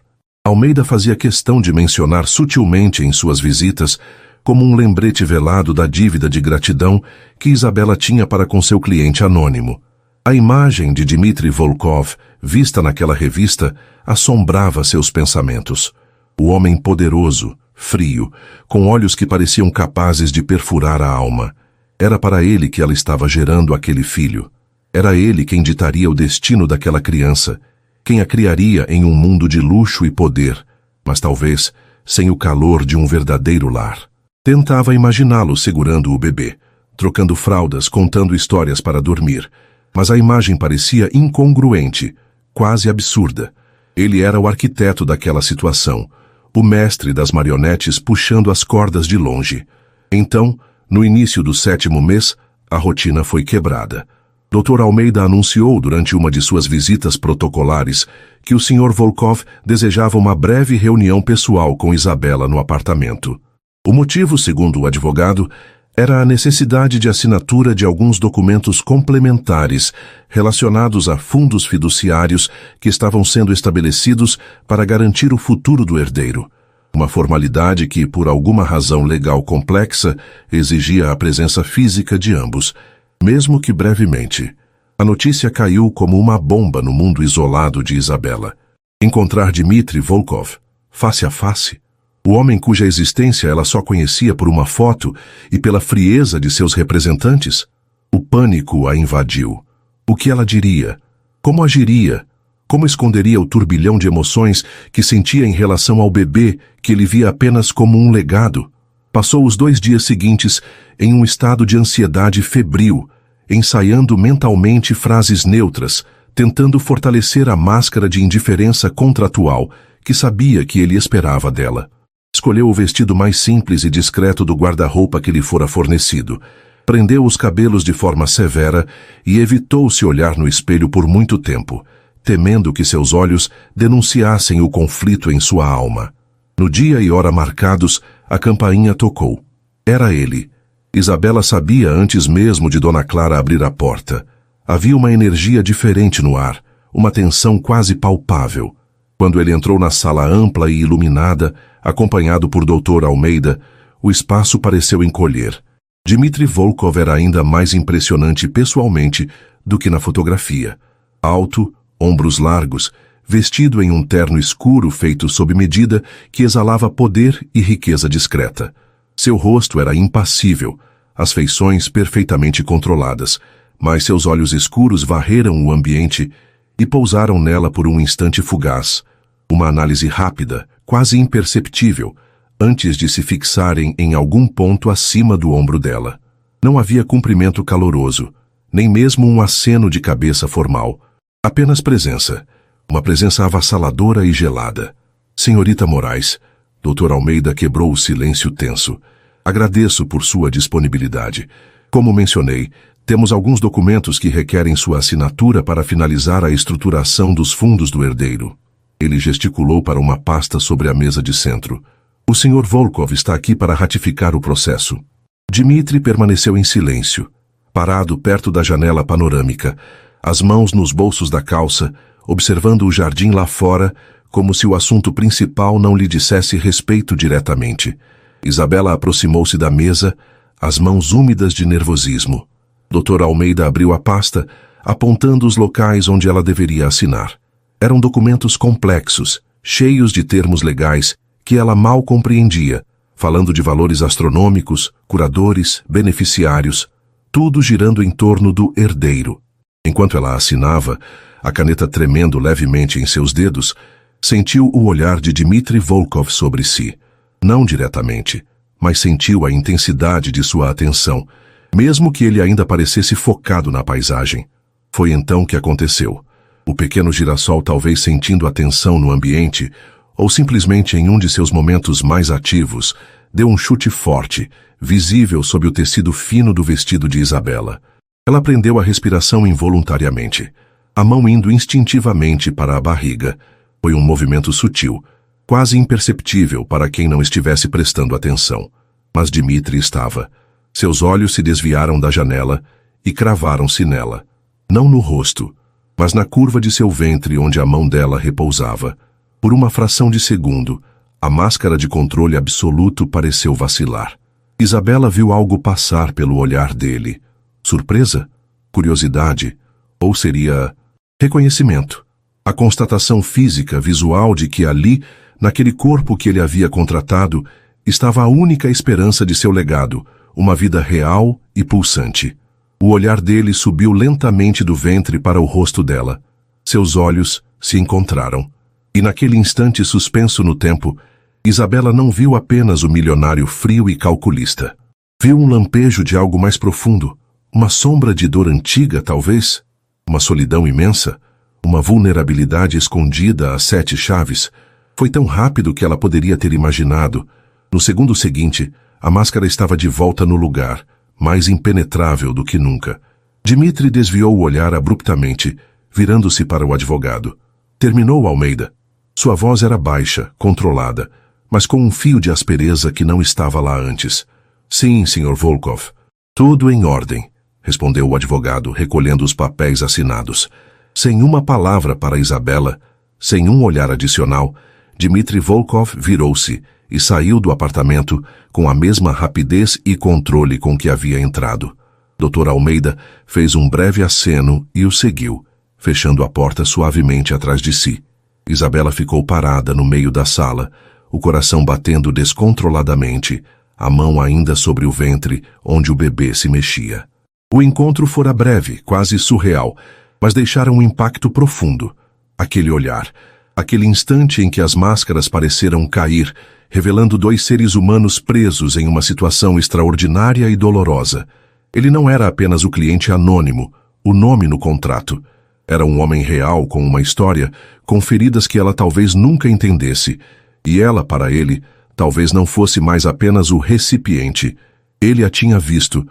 Almeida fazia questão de mencionar sutilmente em suas visitas, como um lembrete velado da dívida de gratidão que Isabela tinha para com seu cliente anônimo. A imagem de Dmitry Volkov, vista naquela revista, assombrava seus pensamentos. O homem poderoso, frio, com olhos que pareciam capazes de perfurar a alma. Era para ele que ela estava gerando aquele filho. Era ele quem ditaria o destino daquela criança, quem a criaria em um mundo de luxo e poder, mas talvez sem o calor de um verdadeiro lar. Tentava imaginá-lo segurando o bebê, trocando fraldas, contando histórias para dormir, mas a imagem parecia incongruente, quase absurda. Ele era o arquiteto daquela situação, o mestre das marionetes puxando as cordas de longe. Então, no início do 7º mês, a rotina foi quebrada. Dr. Almeida anunciou durante uma de suas visitas protocolares que o Sr. Volkov desejava uma breve reunião pessoal com Isabela no apartamento. O motivo, segundo o advogado, era a necessidade de assinatura de alguns documentos complementares relacionados a fundos fiduciários que estavam sendo estabelecidos para garantir o futuro do herdeiro. Uma formalidade que, por alguma razão legal complexa, exigia a presença física de ambos, mesmo que brevemente. A notícia caiu como uma bomba no mundo isolado de Isabela. Encontrar Dmitry Volkov, face a face, o homem cuja existência ela só conhecia por uma foto e pela frieza de seus representantes. O pânico a invadiu. O que ela diria? Como agiria? Como esconderia o turbilhão de emoções que sentia em relação ao bebê que ele via apenas como um legado? Passou os 2 dias seguintes em um estado de ansiedade febril, ensaiando mentalmente frases neutras, tentando fortalecer a máscara de indiferença contratual que sabia que ele esperava dela. Escolheu o vestido mais simples e discreto do guarda-roupa que lhe fora fornecido, prendeu os cabelos de forma severa e evitou se olhar no espelho por muito tempo, temendo que seus olhos denunciassem o conflito em sua alma. No dia e hora marcados, a campainha tocou. Era ele. Isabela sabia antes mesmo de Dona Clara abrir a porta. Havia uma energia diferente no ar, uma tensão quase palpável. Quando ele entrou na sala ampla e iluminada, acompanhado por Dr. Almeida, o espaço pareceu encolher. Dmitry Volkov era ainda mais impressionante pessoalmente do que na fotografia. Alto, ombros largos, vestido em um terno escuro feito sob medida que exalava poder e riqueza discreta. Seu rosto era impassível, as feições perfeitamente controladas, mas seus olhos escuros varreram o ambiente e pousaram nela por um instante fugaz. Uma análise rápida, quase imperceptível, antes de se fixarem em algum ponto acima do ombro dela. Não havia cumprimento caloroso, nem mesmo um aceno de cabeça formal. Apenas presença. Uma presença avassaladora e gelada. Senhorita Moraes, Dr. Almeida quebrou o silêncio tenso. Agradeço por sua disponibilidade. Como mencionei, temos alguns documentos que requerem sua assinatura para finalizar a estruturação dos fundos do herdeiro. Ele gesticulou para uma pasta sobre a mesa de centro. O Sr. Volkov está aqui para ratificar o processo. Dmitry permaneceu em silêncio, parado perto da janela panorâmica, as mãos nos bolsos da calça, observando o jardim lá fora, como se o assunto principal não lhe dissesse respeito diretamente. Isabela aproximou-se da mesa, as mãos úmidas de nervosismo. Dr. Almeida abriu a pasta, apontando os locais onde ela deveria assinar. Eram documentos complexos, cheios de termos legais que ela mal compreendia, falando de valores astronômicos, curadores, beneficiários, tudo girando em torno do herdeiro. Enquanto ela assinava, a caneta tremendo levemente em seus dedos, sentiu o olhar de Dmitry Volkov sobre si. Não diretamente, mas sentiu a intensidade de sua atenção, mesmo que ele ainda parecesse focado na paisagem. Foi então que aconteceu. O pequeno girassol, talvez sentindo a tensão no ambiente, ou simplesmente em um de seus momentos mais ativos, deu um chute forte, visível sob o tecido fino do vestido de Isabela. Ela prendeu a respiração involuntariamente, a mão indo instintivamente para a barriga. Foi um movimento sutil, quase imperceptível para quem não estivesse prestando atenção. Mas Dmitry estava. Seus olhos se desviaram da janela e cravaram-se nela. Não no rosto, mas na curva de seu ventre onde a mão dela repousava. Por uma fração de segundo, a máscara de controle absoluto pareceu vacilar. Isabela viu algo passar pelo olhar dele. Surpresa? Curiosidade? Ou seria reconhecimento? A constatação física, visual de que ali, naquele corpo que ele havia contratado, estava a única esperança de seu legado, uma vida real e pulsante. O olhar dele subiu lentamente do ventre para o rosto dela. Seus olhos se encontraram. E naquele instante suspenso no tempo, Isabela não viu apenas o milionário frio e calculista. Viu um lampejo de algo mais profundo, uma sombra de dor antiga, talvez, uma solidão imensa, uma vulnerabilidade escondida a 7 chaves. Foi tão rápido que ela poderia ter imaginado. No segundo seguinte, a máscara estava de volta no lugar, mais impenetrável do que nunca. Dmitri desviou o olhar abruptamente, virando-se para o advogado. Terminou, Almeida. Sua voz era baixa, controlada, mas com um fio de aspereza que não estava lá antes. Sim, Sr. Volkov. Tudo em ordem, respondeu o advogado, recolhendo os papéis assinados. Sem uma palavra para Isabela, sem um olhar adicional, Dmitri Volkov virou-se e saiu do apartamento com a mesma rapidez e controle com que havia entrado. Dr. Almeida fez um breve aceno e o seguiu, fechando a porta suavemente atrás de si. Isabela ficou parada no meio da sala, o coração batendo descontroladamente, a mão ainda sobre o ventre, onde o bebê se mexia. O encontro fora breve, quase surreal, mas deixara um impacto profundo. Aquele olhar, aquele instante em que as máscaras pareceram cair, revelando 2 seres humanos presos em uma situação extraordinária e dolorosa. Ele não era apenas o cliente anônimo, o nome no contrato. Era um homem real com uma história, com feridas que ela talvez nunca entendesse. E ela, para ele, talvez não fosse mais apenas o recipiente. Ele a tinha visto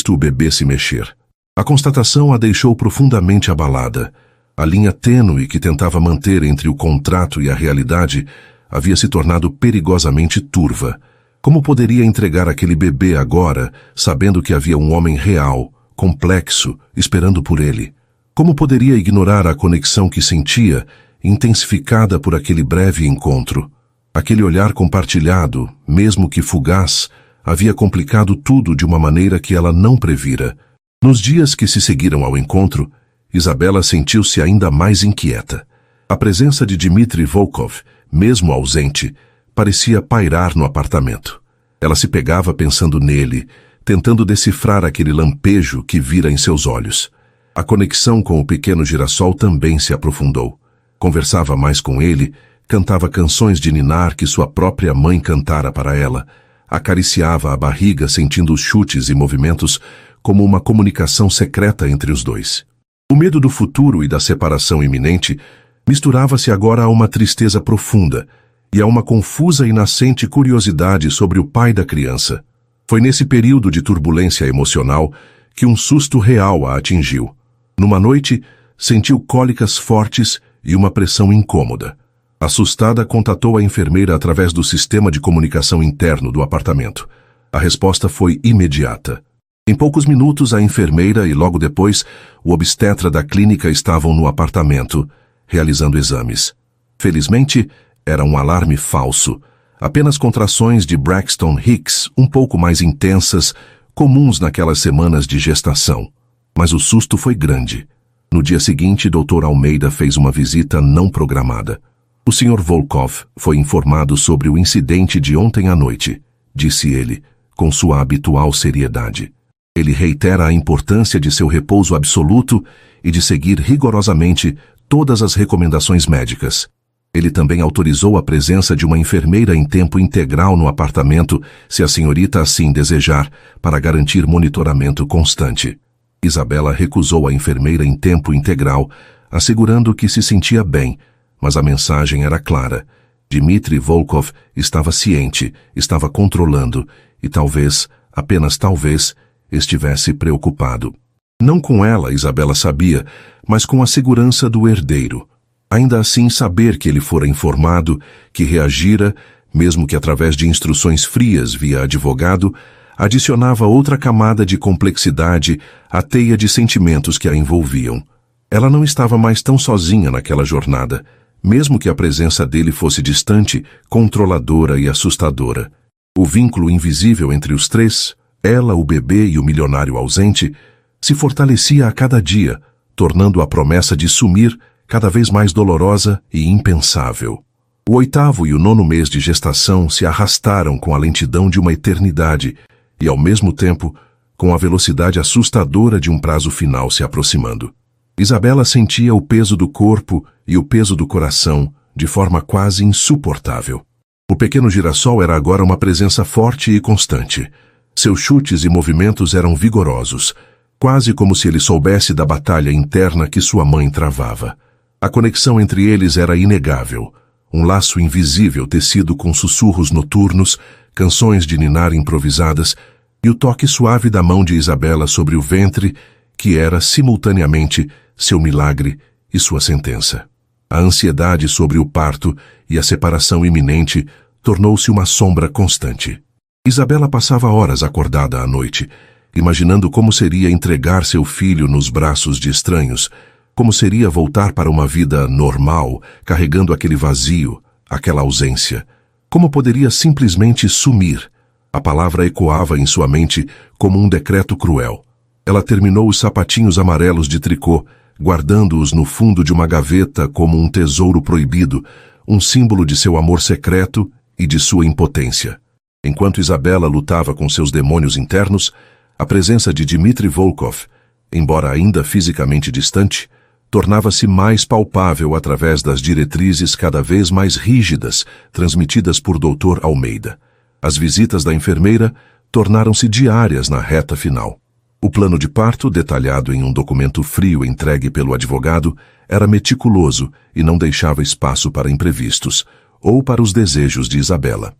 o bebê se mexer. A constatação a deixou profundamente abalada. A linha tênue que tentava manter entre o contrato e a realidade havia se tornado perigosamente turva. Como poderia entregar aquele bebê agora, sabendo que havia um homem real, complexo, esperando por ele? Como poderia ignorar a conexão que sentia, intensificada por aquele breve encontro? Aquele olhar compartilhado, mesmo que fugaz, havia complicado tudo de uma maneira que ela não previra. Nos dias que se seguiram ao encontro, Isabela sentiu-se ainda mais inquieta. A presença de Dmitri Volkov, mesmo ausente, parecia pairar no apartamento. Ela se pegava pensando nele, tentando decifrar aquele lampejo que vira em seus olhos. A conexão com o pequeno girassol também se aprofundou. Conversava mais com ele, cantava canções de ninar que sua própria mãe cantara para ela, acariciava a barriga sentindo os chutes e movimentos como uma comunicação secreta entre os dois. O medo do futuro e da separação iminente misturava-se agora a uma tristeza profunda e a uma confusa e nascente curiosidade sobre o pai da criança. Foi nesse período de turbulência emocional que um susto real a atingiu. Numa noite, sentiu cólicas fortes e uma pressão incômoda. Assustada, contatou a enfermeira através do sistema de comunicação interno do apartamento. A resposta foi imediata. Em poucos minutos, a enfermeira e logo depois, o obstetra da clínica estavam no apartamento, realizando exames. Felizmente, era um alarme falso. Apenas contrações de Braxton Hicks um pouco mais intensas, comuns naquelas semanas de gestação. Mas o susto foi grande. No dia seguinte, Dr. Almeida fez uma visita não programada. O Sr. Volkov foi informado sobre o incidente de ontem à noite, disse ele, com sua habitual seriedade. Ele reitera a importância de seu repouso absoluto e de seguir rigorosamente todas as recomendações médicas. Ele também autorizou a presença de uma enfermeira em tempo integral no apartamento, se a senhorita assim desejar, para garantir monitoramento constante. Isabela recusou a enfermeira em tempo integral, assegurando que se sentia bem, mas a mensagem era clara. Dmitri Volkov estava ciente, estava controlando e talvez, apenas talvez, estivesse preocupado. Não com ela, Isabela sabia, mas com a segurança do herdeiro. Ainda assim, saber que ele fora informado, que reagira, mesmo que através de instruções frias via advogado, adicionava outra camada de complexidade à teia de sentimentos que a envolviam. Ela não estava mais tão sozinha naquela jornada, mesmo que a presença dele fosse distante, controladora e assustadora. O vínculo invisível entre os três, ela, o bebê e o milionário ausente, se fortalecia a cada dia, tornando a promessa de sumir cada vez mais dolorosa e impensável. O 8º e o 9º mês de gestação se arrastaram com a lentidão de uma eternidade e, ao mesmo tempo, com a velocidade assustadora de um prazo final se aproximando. Isabela sentia o peso do corpo e o peso do coração de forma quase insuportável. O pequeno girassol era agora uma presença forte e constante. Seus chutes e movimentos eram vigorosos, quase como se ele soubesse da batalha interna que sua mãe travava. A conexão entre eles era inegável, um laço invisível tecido com sussurros noturnos, canções de ninar improvisadas e o toque suave da mão de Isabela sobre o ventre, que era, simultaneamente, seu milagre e sua sentença. A ansiedade sobre o parto e a separação iminente tornou-se uma sombra constante. Isabela passava horas acordada à noite, imaginando como seria entregar seu filho nos braços de estranhos, como seria voltar para uma vida normal, carregando aquele vazio, aquela ausência. Como poderia simplesmente sumir? A palavra ecoava em sua mente como um decreto cruel. Ela terminou os sapatinhos amarelos de tricô, guardando-os no fundo de uma gaveta como um tesouro proibido, um símbolo de seu amor secreto e de sua impotência. Enquanto Isabela lutava com seus demônios internos, a presença de Dmitry Volkov, embora ainda fisicamente distante, tornava-se mais palpável através das diretrizes cada vez mais rígidas transmitidas por Dr. Almeida. As visitas da enfermeira tornaram-se diárias na reta final. O plano de parto, detalhado em um documento frio entregue pelo advogado, era meticuloso e não deixava espaço para imprevistos ou para os desejos de Isabela.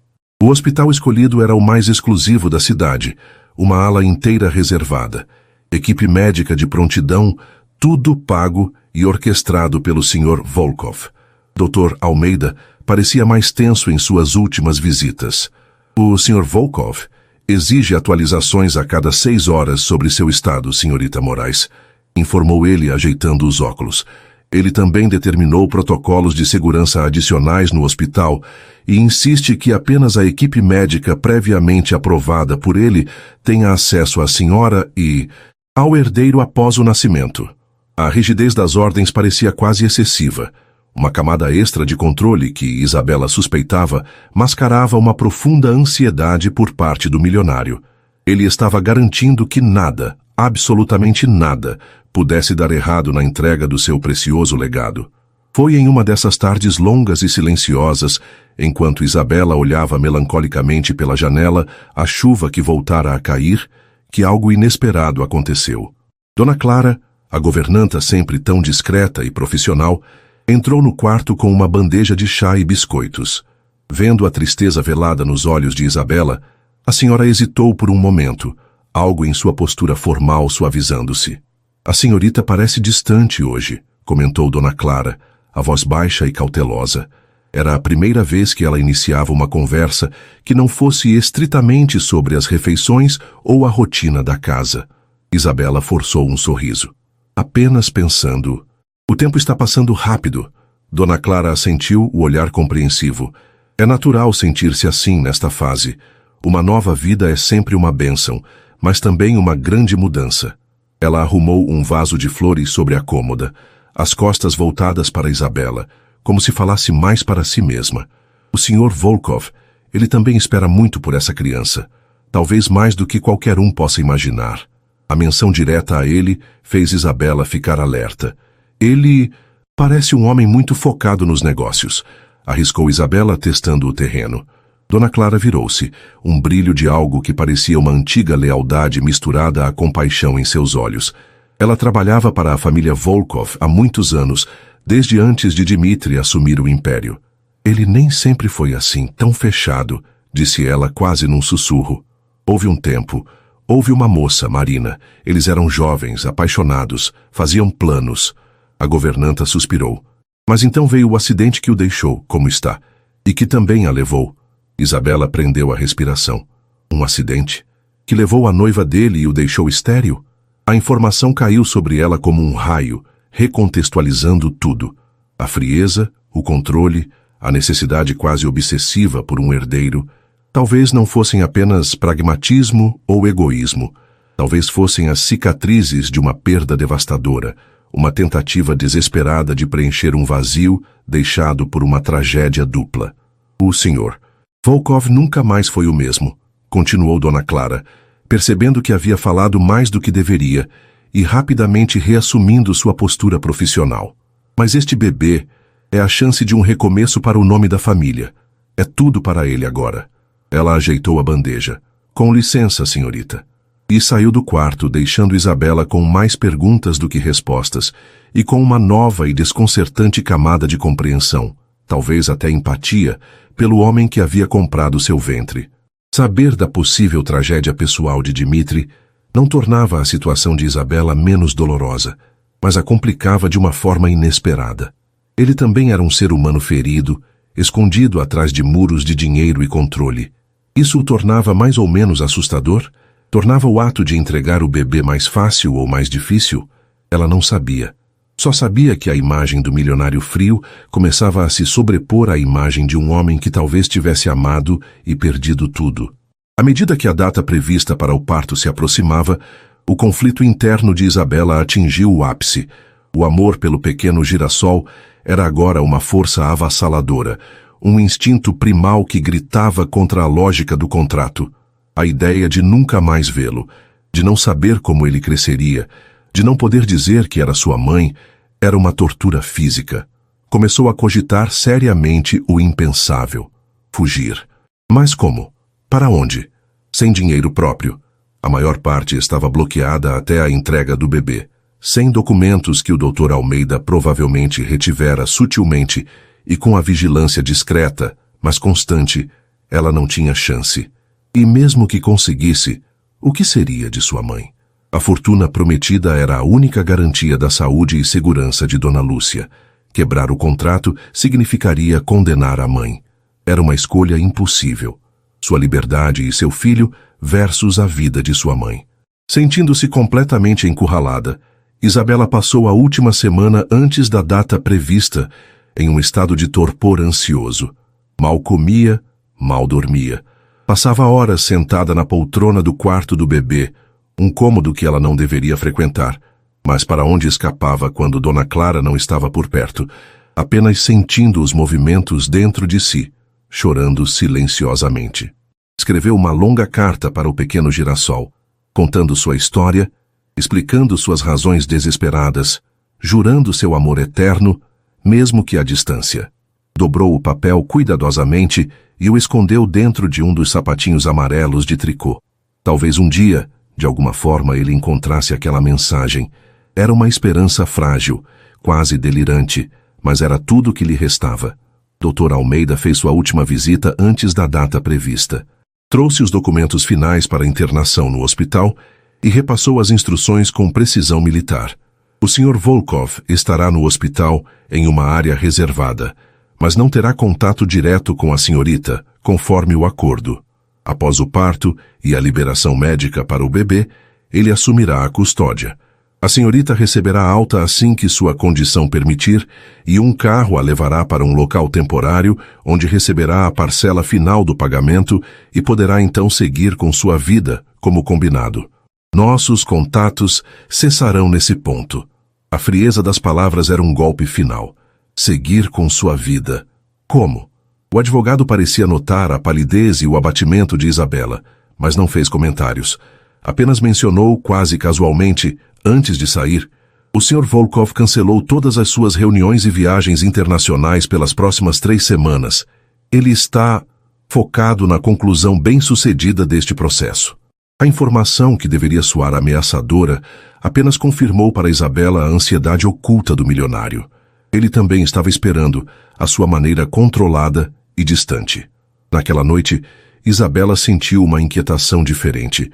O hospital escolhido era o mais exclusivo da cidade, uma ala inteira reservada, equipe médica de prontidão, tudo pago e orquestrado pelo Sr. Volkov. Dr. Almeida parecia mais tenso em suas últimas visitas. O Sr. Volkov exige atualizações a cada 6 horas sobre seu estado, senhorita Moraes, informou ele ajeitando os óculos. Ele também determinou protocolos de segurança adicionais no hospital e insiste que apenas a equipe médica previamente aprovada por ele tenha acesso à senhora e ao herdeiro após o nascimento. A rigidez das ordens parecia quase excessiva. Uma camada extra de controle que Isabela suspeitava mascarava uma profunda ansiedade por parte do milionário. Ele estava garantindo que nada, absolutamente nada, pudesse dar errado na entrega do seu precioso legado. Foi em uma dessas tardes longas e silenciosas, enquanto Isabela olhava melancolicamente pela janela a chuva que voltara a cair, que algo inesperado aconteceu. Dona Clara, a governanta sempre tão discreta e profissional, entrou no quarto com uma bandeja de chá e biscoitos. Vendo a tristeza velada nos olhos de Isabela, a senhora hesitou por um momento, algo em sua postura formal suavizando-se. A senhorita parece distante hoje, comentou Dona Clara, a voz baixa e cautelosa. Era a primeira vez que ela iniciava uma conversa que não fosse estritamente sobre as refeições ou a rotina da casa. Isabela forçou um sorriso. Apenas pensando. O tempo está passando rápido. Dona Clara assentiu, o olhar compreensivo. É natural sentir-se assim nesta fase. Uma nova vida é sempre uma bênção, mas também uma grande mudança. Ela arrumou um vaso de flores sobre a cômoda, as costas voltadas para Isabela, como se falasse mais para si mesma. O Sr. Volkov, ele também espera muito por essa criança, talvez mais do que qualquer um possa imaginar. A menção direta a ele fez Isabela ficar alerta. Ele parece um homem muito focado nos negócios, arriscou Isabela testando o terreno. Dona Clara virou-se, um brilho de algo que parecia uma antiga lealdade misturada à compaixão em seus olhos. Ela trabalhava para a família Volkov há muitos anos, desde antes de Dmitry assumir o império. Ele nem sempre foi assim, tão fechado, disse ela quase num sussurro. Houve um tempo, houve uma moça, Marina. Eles eram jovens, apaixonados, faziam planos. A governanta suspirou. Mas então veio o acidente que o deixou, como está, e que também a levou. Isabela prendeu a respiração. Um acidente? Que levou a noiva dele e o deixou estéril? A informação caiu sobre ela como um raio, recontextualizando tudo. A frieza, o controle, a necessidade quase obsessiva por um herdeiro. Talvez não fossem apenas pragmatismo ou egoísmo. Talvez fossem as cicatrizes de uma perda devastadora, uma tentativa desesperada de preencher um vazio deixado por uma tragédia dupla. O Sr. Volkov nunca mais foi o mesmo, continuou Dona Clara, percebendo que havia falado mais do que deveria e rapidamente reassumindo sua postura profissional. Mas este bebê é a chance de um recomeço para o nome da família. É tudo para ele agora. Ela ajeitou a bandeja. Com licença, senhorita. E saiu do quarto, deixando Isabela com mais perguntas do que respostas e com uma nova e desconcertante camada de compreensão, talvez até empatia, pelo homem que havia comprado seu ventre. Saber da possível tragédia pessoal de Dmitri não tornava a situação de Isabela menos dolorosa, mas a complicava de uma forma inesperada. Ele também era um ser humano ferido, escondido atrás de muros de dinheiro e controle. Isso o tornava mais ou menos assustador? Tornava o ato de entregar o bebê mais fácil ou mais difícil? Ela não sabia. Só sabia que a imagem do milionário frio começava a se sobrepor à imagem de um homem que talvez tivesse amado e perdido tudo. À medida que a data prevista para o parto se aproximava, o conflito interno de Isabela atingiu o ápice. O amor pelo pequeno girassol era agora uma força avassaladora, um instinto primal que gritava contra a lógica do contrato. A ideia de nunca mais vê-lo, de não saber como ele cresceria, de não poder dizer que era sua mãe, era uma tortura física. Começou a cogitar seriamente o impensável. Fugir. Mas como? Para onde? Sem dinheiro próprio. A maior parte estava bloqueada até a entrega do bebê. Sem documentos que o Dr. Almeida provavelmente retivera sutilmente e com a vigilância discreta, mas constante, ela não tinha chance. E mesmo que conseguisse, o que seria de sua mãe? A fortuna prometida era a única garantia da saúde e segurança de Dona Lúcia. Quebrar o contrato significaria condenar a mãe. Era uma escolha impossível. Sua liberdade e seu filho versus a vida de sua mãe. Sentindo-se completamente encurralada, Isabela passou a última semana antes da data prevista em um estado de torpor ansioso. Mal comia, mal dormia. Passava horas sentada na poltrona do quarto do bebê, um cômodo que ela não deveria frequentar, mas para onde escapava quando Dona Clara não estava por perto, apenas sentindo os movimentos dentro de si, chorando silenciosamente. Escreveu uma longa carta para o pequeno girassol, contando sua história, explicando suas razões desesperadas, jurando seu amor eterno, mesmo que à distância. Dobrou o papel cuidadosamente e o escondeu dentro de um dos sapatinhos amarelos de tricô. Talvez um dia, de alguma forma, ele encontrasse aquela mensagem. Era uma esperança frágil, quase delirante, mas era tudo o que lhe restava. Dr. Almeida fez sua última visita antes da data prevista. Trouxe os documentos finais para a internação no hospital e repassou as instruções com precisão militar. O Sr. Volkov estará no hospital em uma área reservada, mas não terá contato direto com a senhorita, conforme o acordo. Após o parto e a liberação médica para o bebê, ele assumirá a custódia. A senhorita receberá alta assim que sua condição permitir e um carro a levará para um local temporário onde receberá a parcela final do pagamento e poderá então seguir com sua vida, como combinado. Nossos contatos cessarão nesse ponto. A frieza das palavras era um golpe final. Seguir com sua vida. Como? O advogado parecia notar a palidez e o abatimento de Isabela, mas não fez comentários. Apenas mencionou, quase casualmente, antes de sair, o Sr. Volkov cancelou todas as suas reuniões e viagens internacionais pelas próximas 3 semanas. Ele está focado na conclusão bem-sucedida deste processo. A informação, que deveria soar ameaçadora, apenas confirmou para Isabela a ansiedade oculta do milionário. Ele também estava esperando, à sua maneira controlada e distante. Naquela noite, Isabela sentiu uma inquietação diferente.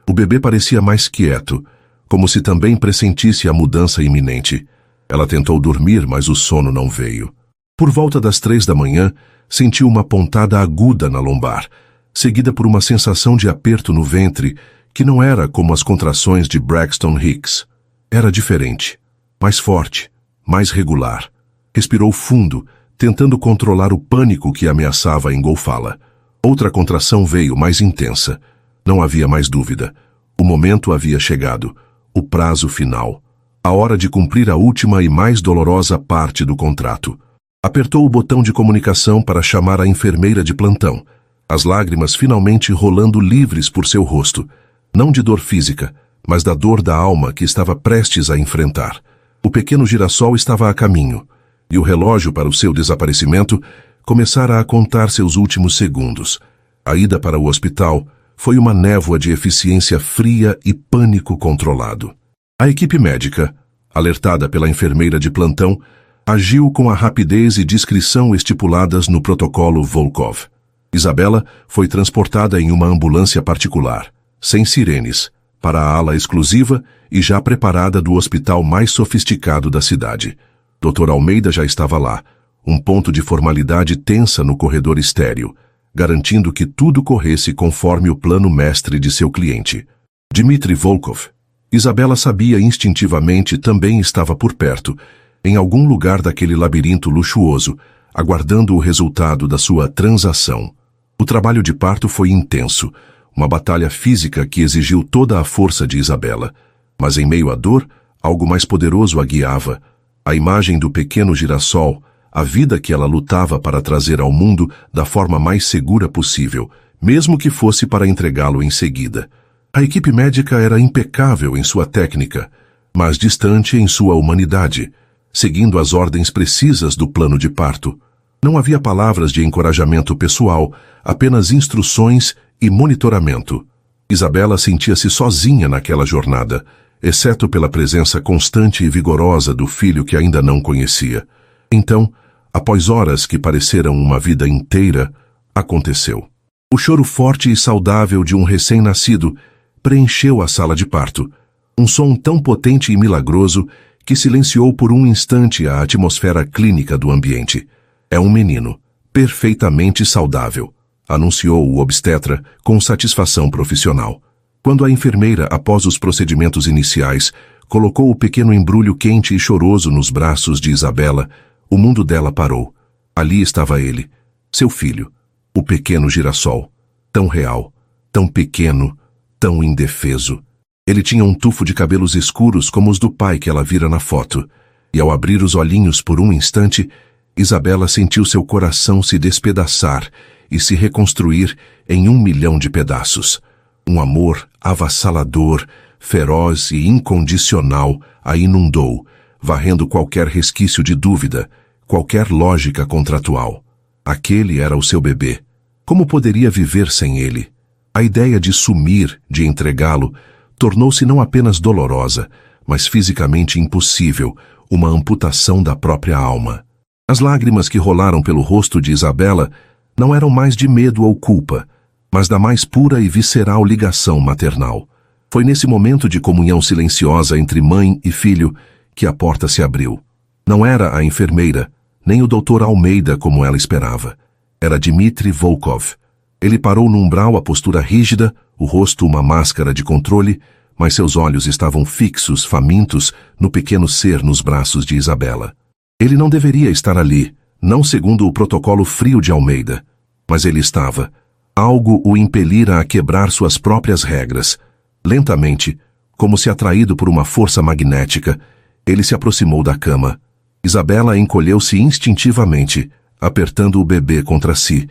O bebê parecia mais quieto, como se também pressentisse a mudança iminente. Ela tentou dormir, mas o sono não veio. Por volta das 3 da manhã, sentiu uma pontada aguda na lombar, seguida por uma sensação de aperto no ventre, que não era como as contrações de Braxton Hicks. Era diferente, mais forte, mais regular. Respirou fundo, tentando controlar o pânico que ameaçava engolfá-la. Outra contração veio, mais intensa. Não havia mais dúvida. O momento havia chegado. O prazo final. A hora de cumprir a última e mais dolorosa parte do contrato. Apertou o botão de comunicação para chamar a enfermeira de plantão. As lágrimas finalmente rolando livres por seu rosto. Não de dor física, mas da dor da alma que estava prestes a enfrentar. O pequeno girassol estava a caminho, e o relógio para o seu desaparecimento começara a contar seus últimos segundos. A ida para o hospital foi uma névoa de eficiência fria e pânico controlado. A equipe médica, alertada pela enfermeira de plantão, agiu com a rapidez e discrição estipuladas no protocolo Volkov. Isabela foi transportada em uma ambulância particular, sem sirenes, para a ala exclusiva e já preparada do hospital mais sofisticado da cidade. Dr. Almeida já estava lá, um ponto de formalidade tensa no corredor estéril, garantindo que tudo corresse conforme o plano mestre de seu cliente. Dmitry Volkov. Isabela sabia instintivamente, também estava por perto, em algum lugar daquele labirinto luxuoso, aguardando o resultado da sua transação. O trabalho de parto foi intenso, uma batalha física que exigiu toda a força de Isabela. Mas em meio à dor, algo mais poderoso a guiava. A imagem do pequeno girassol, a vida que ela lutava para trazer ao mundo da forma mais segura possível, mesmo que fosse para entregá-lo em seguida. A equipe médica era impecável em sua técnica, mas distante em sua humanidade, seguindo as ordens precisas do plano de parto. Não havia palavras de encorajamento pessoal, apenas instruções e monitoramento. Isabela sentia-se sozinha naquela jornada, exceto pela presença constante e vigorosa do filho que ainda não conhecia. Então, após horas que pareceram uma vida inteira, aconteceu. O choro forte e saudável de um recém-nascido preencheu a sala de parto, um som tão potente e milagroso que silenciou por um instante a atmosfera clínica do ambiente. É um menino, perfeitamente saudável, anunciou o obstetra com satisfação profissional. Quando a enfermeira, após os procedimentos iniciais, colocou o pequeno embrulho quente e choroso nos braços de Isabela, o mundo dela parou. Ali estava ele, seu filho, o pequeno girassol, tão real, tão pequeno, tão indefeso. Ele tinha um tufo de cabelos escuros como os do pai que ela vira na foto, e ao abrir os olhinhos por um instante, Isabela sentiu seu coração se despedaçar e se reconstruir em 1.000.000 de pedaços. Um amor avassalador, feroz e incondicional a inundou, varrendo qualquer resquício de dúvida, qualquer lógica contratual. Aquele era o seu bebê. Como poderia viver sem ele? A ideia de sumir, de entregá-lo, tornou-se não apenas dolorosa, mas fisicamente impossível, uma amputação da própria alma. As lágrimas que rolaram pelo rosto de Isabela não eram mais de medo ou culpa, mas da mais pura e visceral ligação maternal. Foi nesse momento de comunhão silenciosa entre mãe e filho que a porta se abriu. Não era a enfermeira, nem o Dr. Almeida como ela esperava. Era Dmitry Volkov. Ele parou no umbral, a postura rígida, o rosto uma máscara de controle, mas seus olhos estavam fixos, famintos, no pequeno ser nos braços de Isabela. Ele não deveria estar ali, não segundo o protocolo frio de Almeida, mas ele estava. Algo o impelira a quebrar suas próprias regras. Lentamente, como se atraído por uma força magnética, ele se aproximou da cama. Isabela encolheu-se instintivamente, apertando o bebê contra si,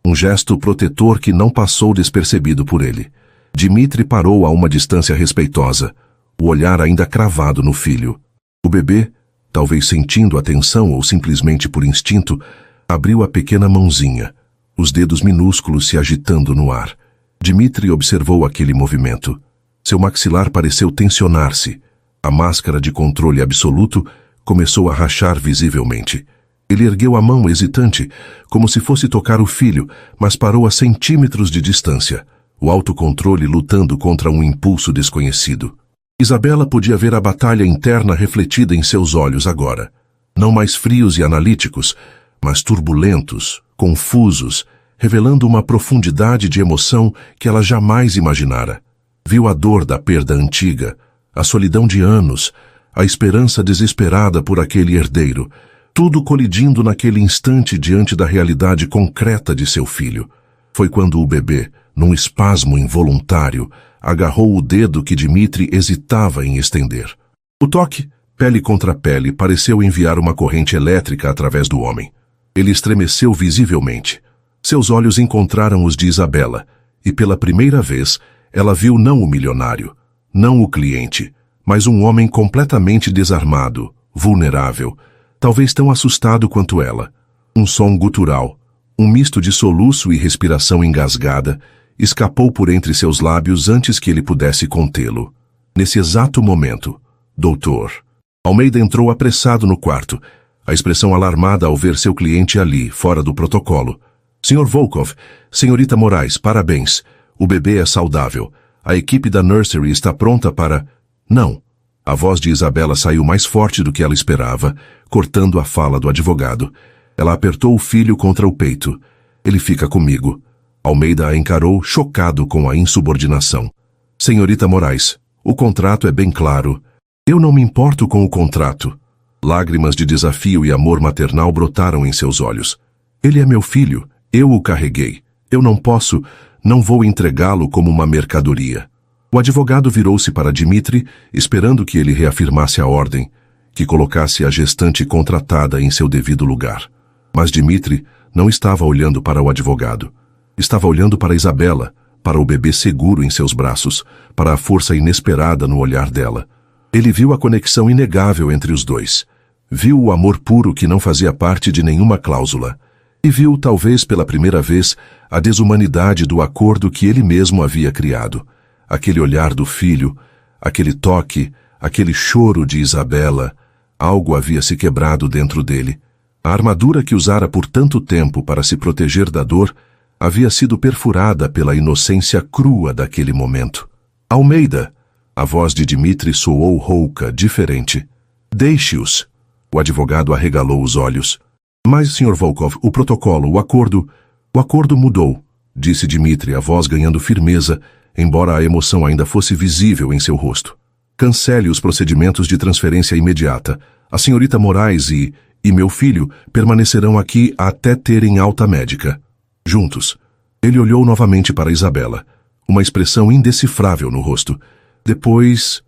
um gesto protetor que não passou despercebido por ele. Dmitry parou a uma distância respeitosa, o olhar ainda cravado no filho. O bebê, talvez sentindo a tensão ou simplesmente por instinto, abriu a pequena mãozinha, os dedos minúsculos se agitando no ar. Dmitry observou aquele movimento. Seu maxilar pareceu tensionar-se. A máscara de controle absoluto começou a rachar visivelmente. Ele ergueu a mão hesitante, como se fosse tocar o filho, mas parou a centímetros de distância, o autocontrole lutando contra um impulso desconhecido. Isabela podia ver a batalha interna refletida em seus olhos agora. Não mais frios e analíticos, mas turbulentos, confusos, revelando uma profundidade de emoção que ela jamais imaginara. Viu a dor da perda antiga, a solidão de anos, a esperança desesperada por aquele herdeiro, tudo colidindo naquele instante diante da realidade concreta de seu filho. Foi quando o bebê, num espasmo involuntário, agarrou o dedo que Dmitri hesitava em estender. O toque, pele contra pele, pareceu enviar uma corrente elétrica através do homem. Ele estremeceu visivelmente. Seus olhos encontraram os de Isabela, e pela primeira vez, ela viu não o milionário, não o cliente, mas um homem completamente desarmado, vulnerável, talvez tão assustado quanto ela. Um som gutural, um misto de soluço e respiração engasgada, escapou por entre seus lábios antes que ele pudesse contê-lo. Nesse exato momento, doutor Almeida entrou apressado no quarto, a expressão alarmada ao ver seu cliente ali, fora do protocolo. Sr. Volkov, senhorita Moraes, parabéns. O bebê é saudável. A equipe da nursery está pronta para... Não. A voz de Isabela saiu mais forte do que ela esperava, cortando a fala do advogado. Ela apertou o filho contra o peito. Ele fica comigo. Almeida a encarou, chocado com a insubordinação. Senhorita Moraes, o contrato é bem claro. Eu não me importo com o contrato. Lágrimas de desafio e amor maternal brotaram em seus olhos. Ele é meu filho. Eu o carreguei. Eu não vou entregá-lo como uma mercadoria. O advogado virou-se para Dmitri, esperando que ele reafirmasse a ordem, que colocasse a gestante contratada em seu devido lugar. Mas Dmitri não estava olhando para o advogado. Estava olhando para Isabela, para o bebê seguro em seus braços, para a força inesperada no olhar dela. Ele viu a conexão inegável entre os dois. Viu o amor puro que não fazia parte de nenhuma cláusula. E viu, talvez pela primeira vez, a desumanidade do acordo que ele mesmo havia criado. Aquele olhar do filho, aquele toque, aquele choro de Isabela, algo havia se quebrado dentro dele. A armadura que usara por tanto tempo para se proteger da dor havia sido perfurada pela inocência crua daquele momento. Almeida! A voz de Dmitri soou rouca, diferente. Deixe-os! O advogado arregalou os olhos. Mas, Sr. Volkov, o protocolo, o acordo mudou, disse Dmitri, a voz ganhando firmeza, embora a emoção ainda fosse visível em seu rosto. Cancele os procedimentos de transferência imediata. A senhorita Moraes e meu filho permanecerão aqui até terem alta médica. Juntos. Ele olhou novamente para Isabela, uma expressão indecifrável no rosto. Depois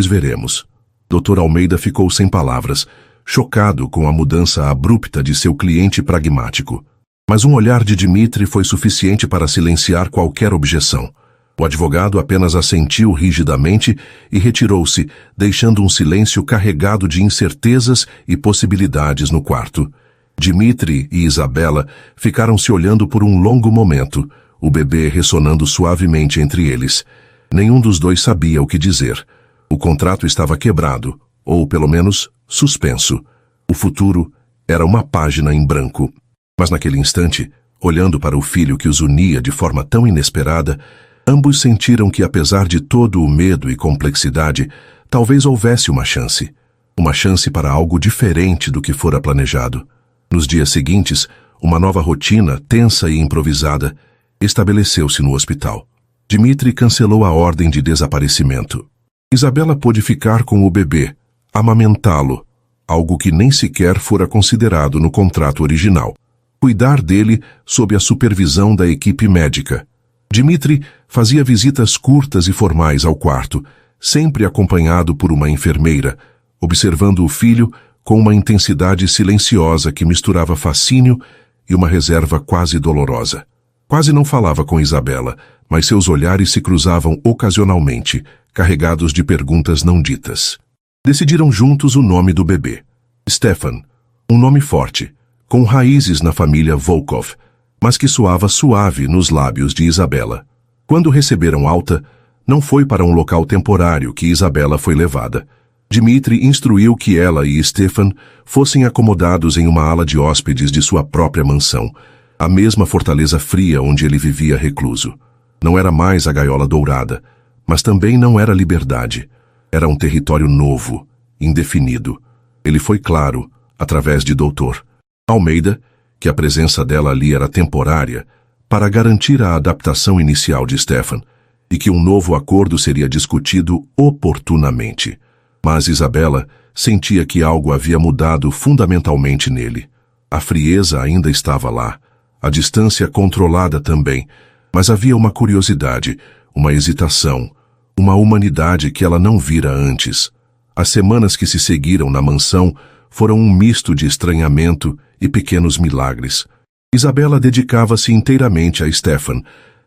veremos. Dr. Almeida ficou sem palavras, chocado com a mudança abrupta de seu cliente pragmático. Mas um olhar de Dmitri foi suficiente para silenciar qualquer objeção. O advogado apenas assentiu rigidamente e retirou-se, deixando um silêncio carregado de incertezas e possibilidades no quarto. Dmitri e Isabela ficaram se olhando por um longo momento, o bebê ressonando suavemente entre eles. Nenhum dos dois sabia o que dizer. O contrato estava quebrado, ou pelo menos suspenso. O futuro era uma página em branco. Mas naquele instante, olhando para o filho que os unia de forma tão inesperada, ambos sentiram que, apesar de todo o medo e complexidade, talvez houvesse uma chance. Uma chance para algo diferente do que fora planejado. Nos dias seguintes, uma nova rotina, tensa e improvisada, estabeleceu-se no hospital. Dmitri cancelou a ordem de desaparecimento. Isabela pôde ficar com o bebê, amamentá-lo, algo que nem sequer fora considerado no contrato original. Cuidar dele sob a supervisão da equipe médica. Dmitri fazia visitas curtas e formais ao quarto, sempre acompanhado por uma enfermeira, observando o filho com uma intensidade silenciosa que misturava fascínio e uma reserva quase dolorosa. Quase não falava com Isabela, mas seus olhares se cruzavam ocasionalmente, carregados de perguntas não ditas. Decidiram juntos o nome do bebê. Stefan, um nome forte, com raízes na família Volkov, mas que soava suave nos lábios de Isabela. Quando receberam alta, não foi para um local temporário que Isabela foi levada. Dmitri instruiu que ela e Stefan fossem acomodados em uma ala de hóspedes de sua própria mansão, a mesma fortaleza fria onde ele vivia recluso. Não era mais a gaiola dourada, mas também não era liberdade. Era um território novo, indefinido. Ele foi claro, através de Dr. Almeida, que a presença dela ali era temporária, para garantir a adaptação inicial de Stefan, e que um novo acordo seria discutido oportunamente. Mas Isabela sentia que algo havia mudado fundamentalmente nele. A frieza ainda estava lá, a distância controlada também, mas havia uma curiosidade, uma hesitação, uma humanidade que ela não vira antes. As semanas que se seguiram na mansão foram um misto de estranhamento e pequenos milagres. Isabela dedicava-se inteiramente a Stefan,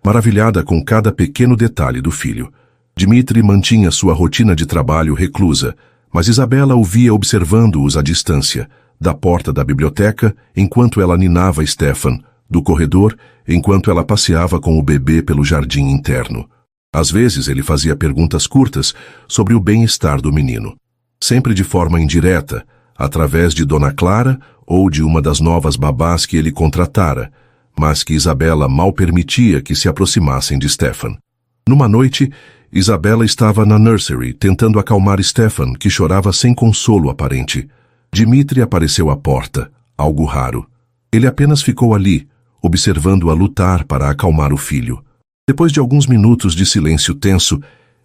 maravilhada com cada pequeno detalhe do filho. Dmitri mantinha sua rotina de trabalho reclusa, mas Isabela o via observando-os à distância, da porta da biblioteca, enquanto ela ninava Stefan, do corredor, enquanto ela passeava com o bebê pelo jardim interno. Às vezes ele fazia perguntas curtas sobre o bem-estar do menino, sempre de forma indireta, através de Dona Clara ou de uma das novas babás que ele contratara, mas que Isabela mal permitia que se aproximassem de Stefan. Numa noite, Isabela estava na nursery tentando acalmar Stefan, que chorava sem consolo aparente. Dmitri apareceu à porta, algo raro. Ele apenas ficou ali, observando-a lutar para acalmar o filho. Depois de alguns minutos de silêncio tenso,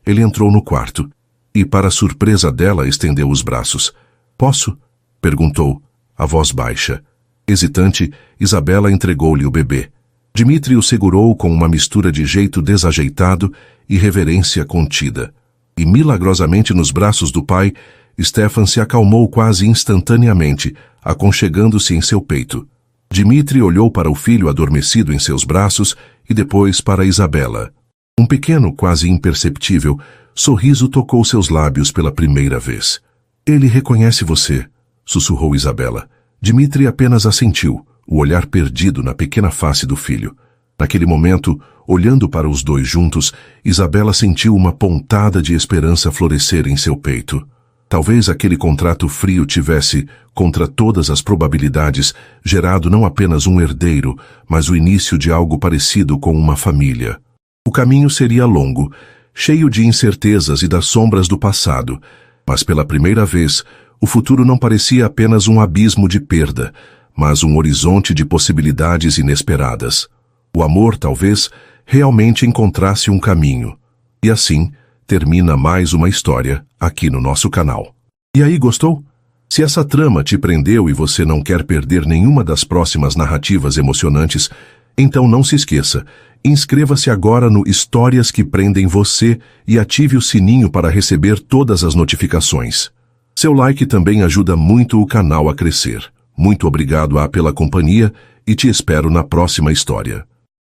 ele entrou no quarto e, para surpresa dela, estendeu os braços. "Posso?" perguntou, a voz baixa. Hesitante, Isabela entregou-lhe o bebê. Dmitri o segurou com uma mistura de jeito desajeitado e reverência contida. E milagrosamente nos braços do pai, Stefan se acalmou quase instantaneamente, aconchegando-se em seu peito. Dmitri olhou para o filho adormecido em seus braços e depois para Isabela. Um pequeno, quase imperceptível, sorriso tocou seus lábios pela primeira vez. "Ele reconhece você", sussurrou Isabela. Dmitri apenas assentiu, o olhar perdido na pequena face do filho. Naquele momento, olhando para os dois juntos, Isabela sentiu uma pontada de esperança florescer em seu peito. Talvez aquele contrato frio tivesse, contra todas as probabilidades, gerado não apenas um herdeiro, mas o início de algo parecido com uma família. O caminho seria longo, cheio de incertezas e das sombras do passado, mas pela primeira vez, o futuro não parecia apenas um abismo de perda, mas um horizonte de possibilidades inesperadas. O amor, talvez, realmente encontrasse um caminho. E assim, termina mais uma história aqui no nosso canal. E aí, gostou? Se essa trama te prendeu e você não quer perder nenhuma das próximas narrativas emocionantes, então não se esqueça, inscreva-se agora no Histórias que Prendem Você e ative o sininho para receber todas as notificações. Seu like também ajuda muito o canal a crescer. Muito obrigado pela companhia e te espero na próxima história.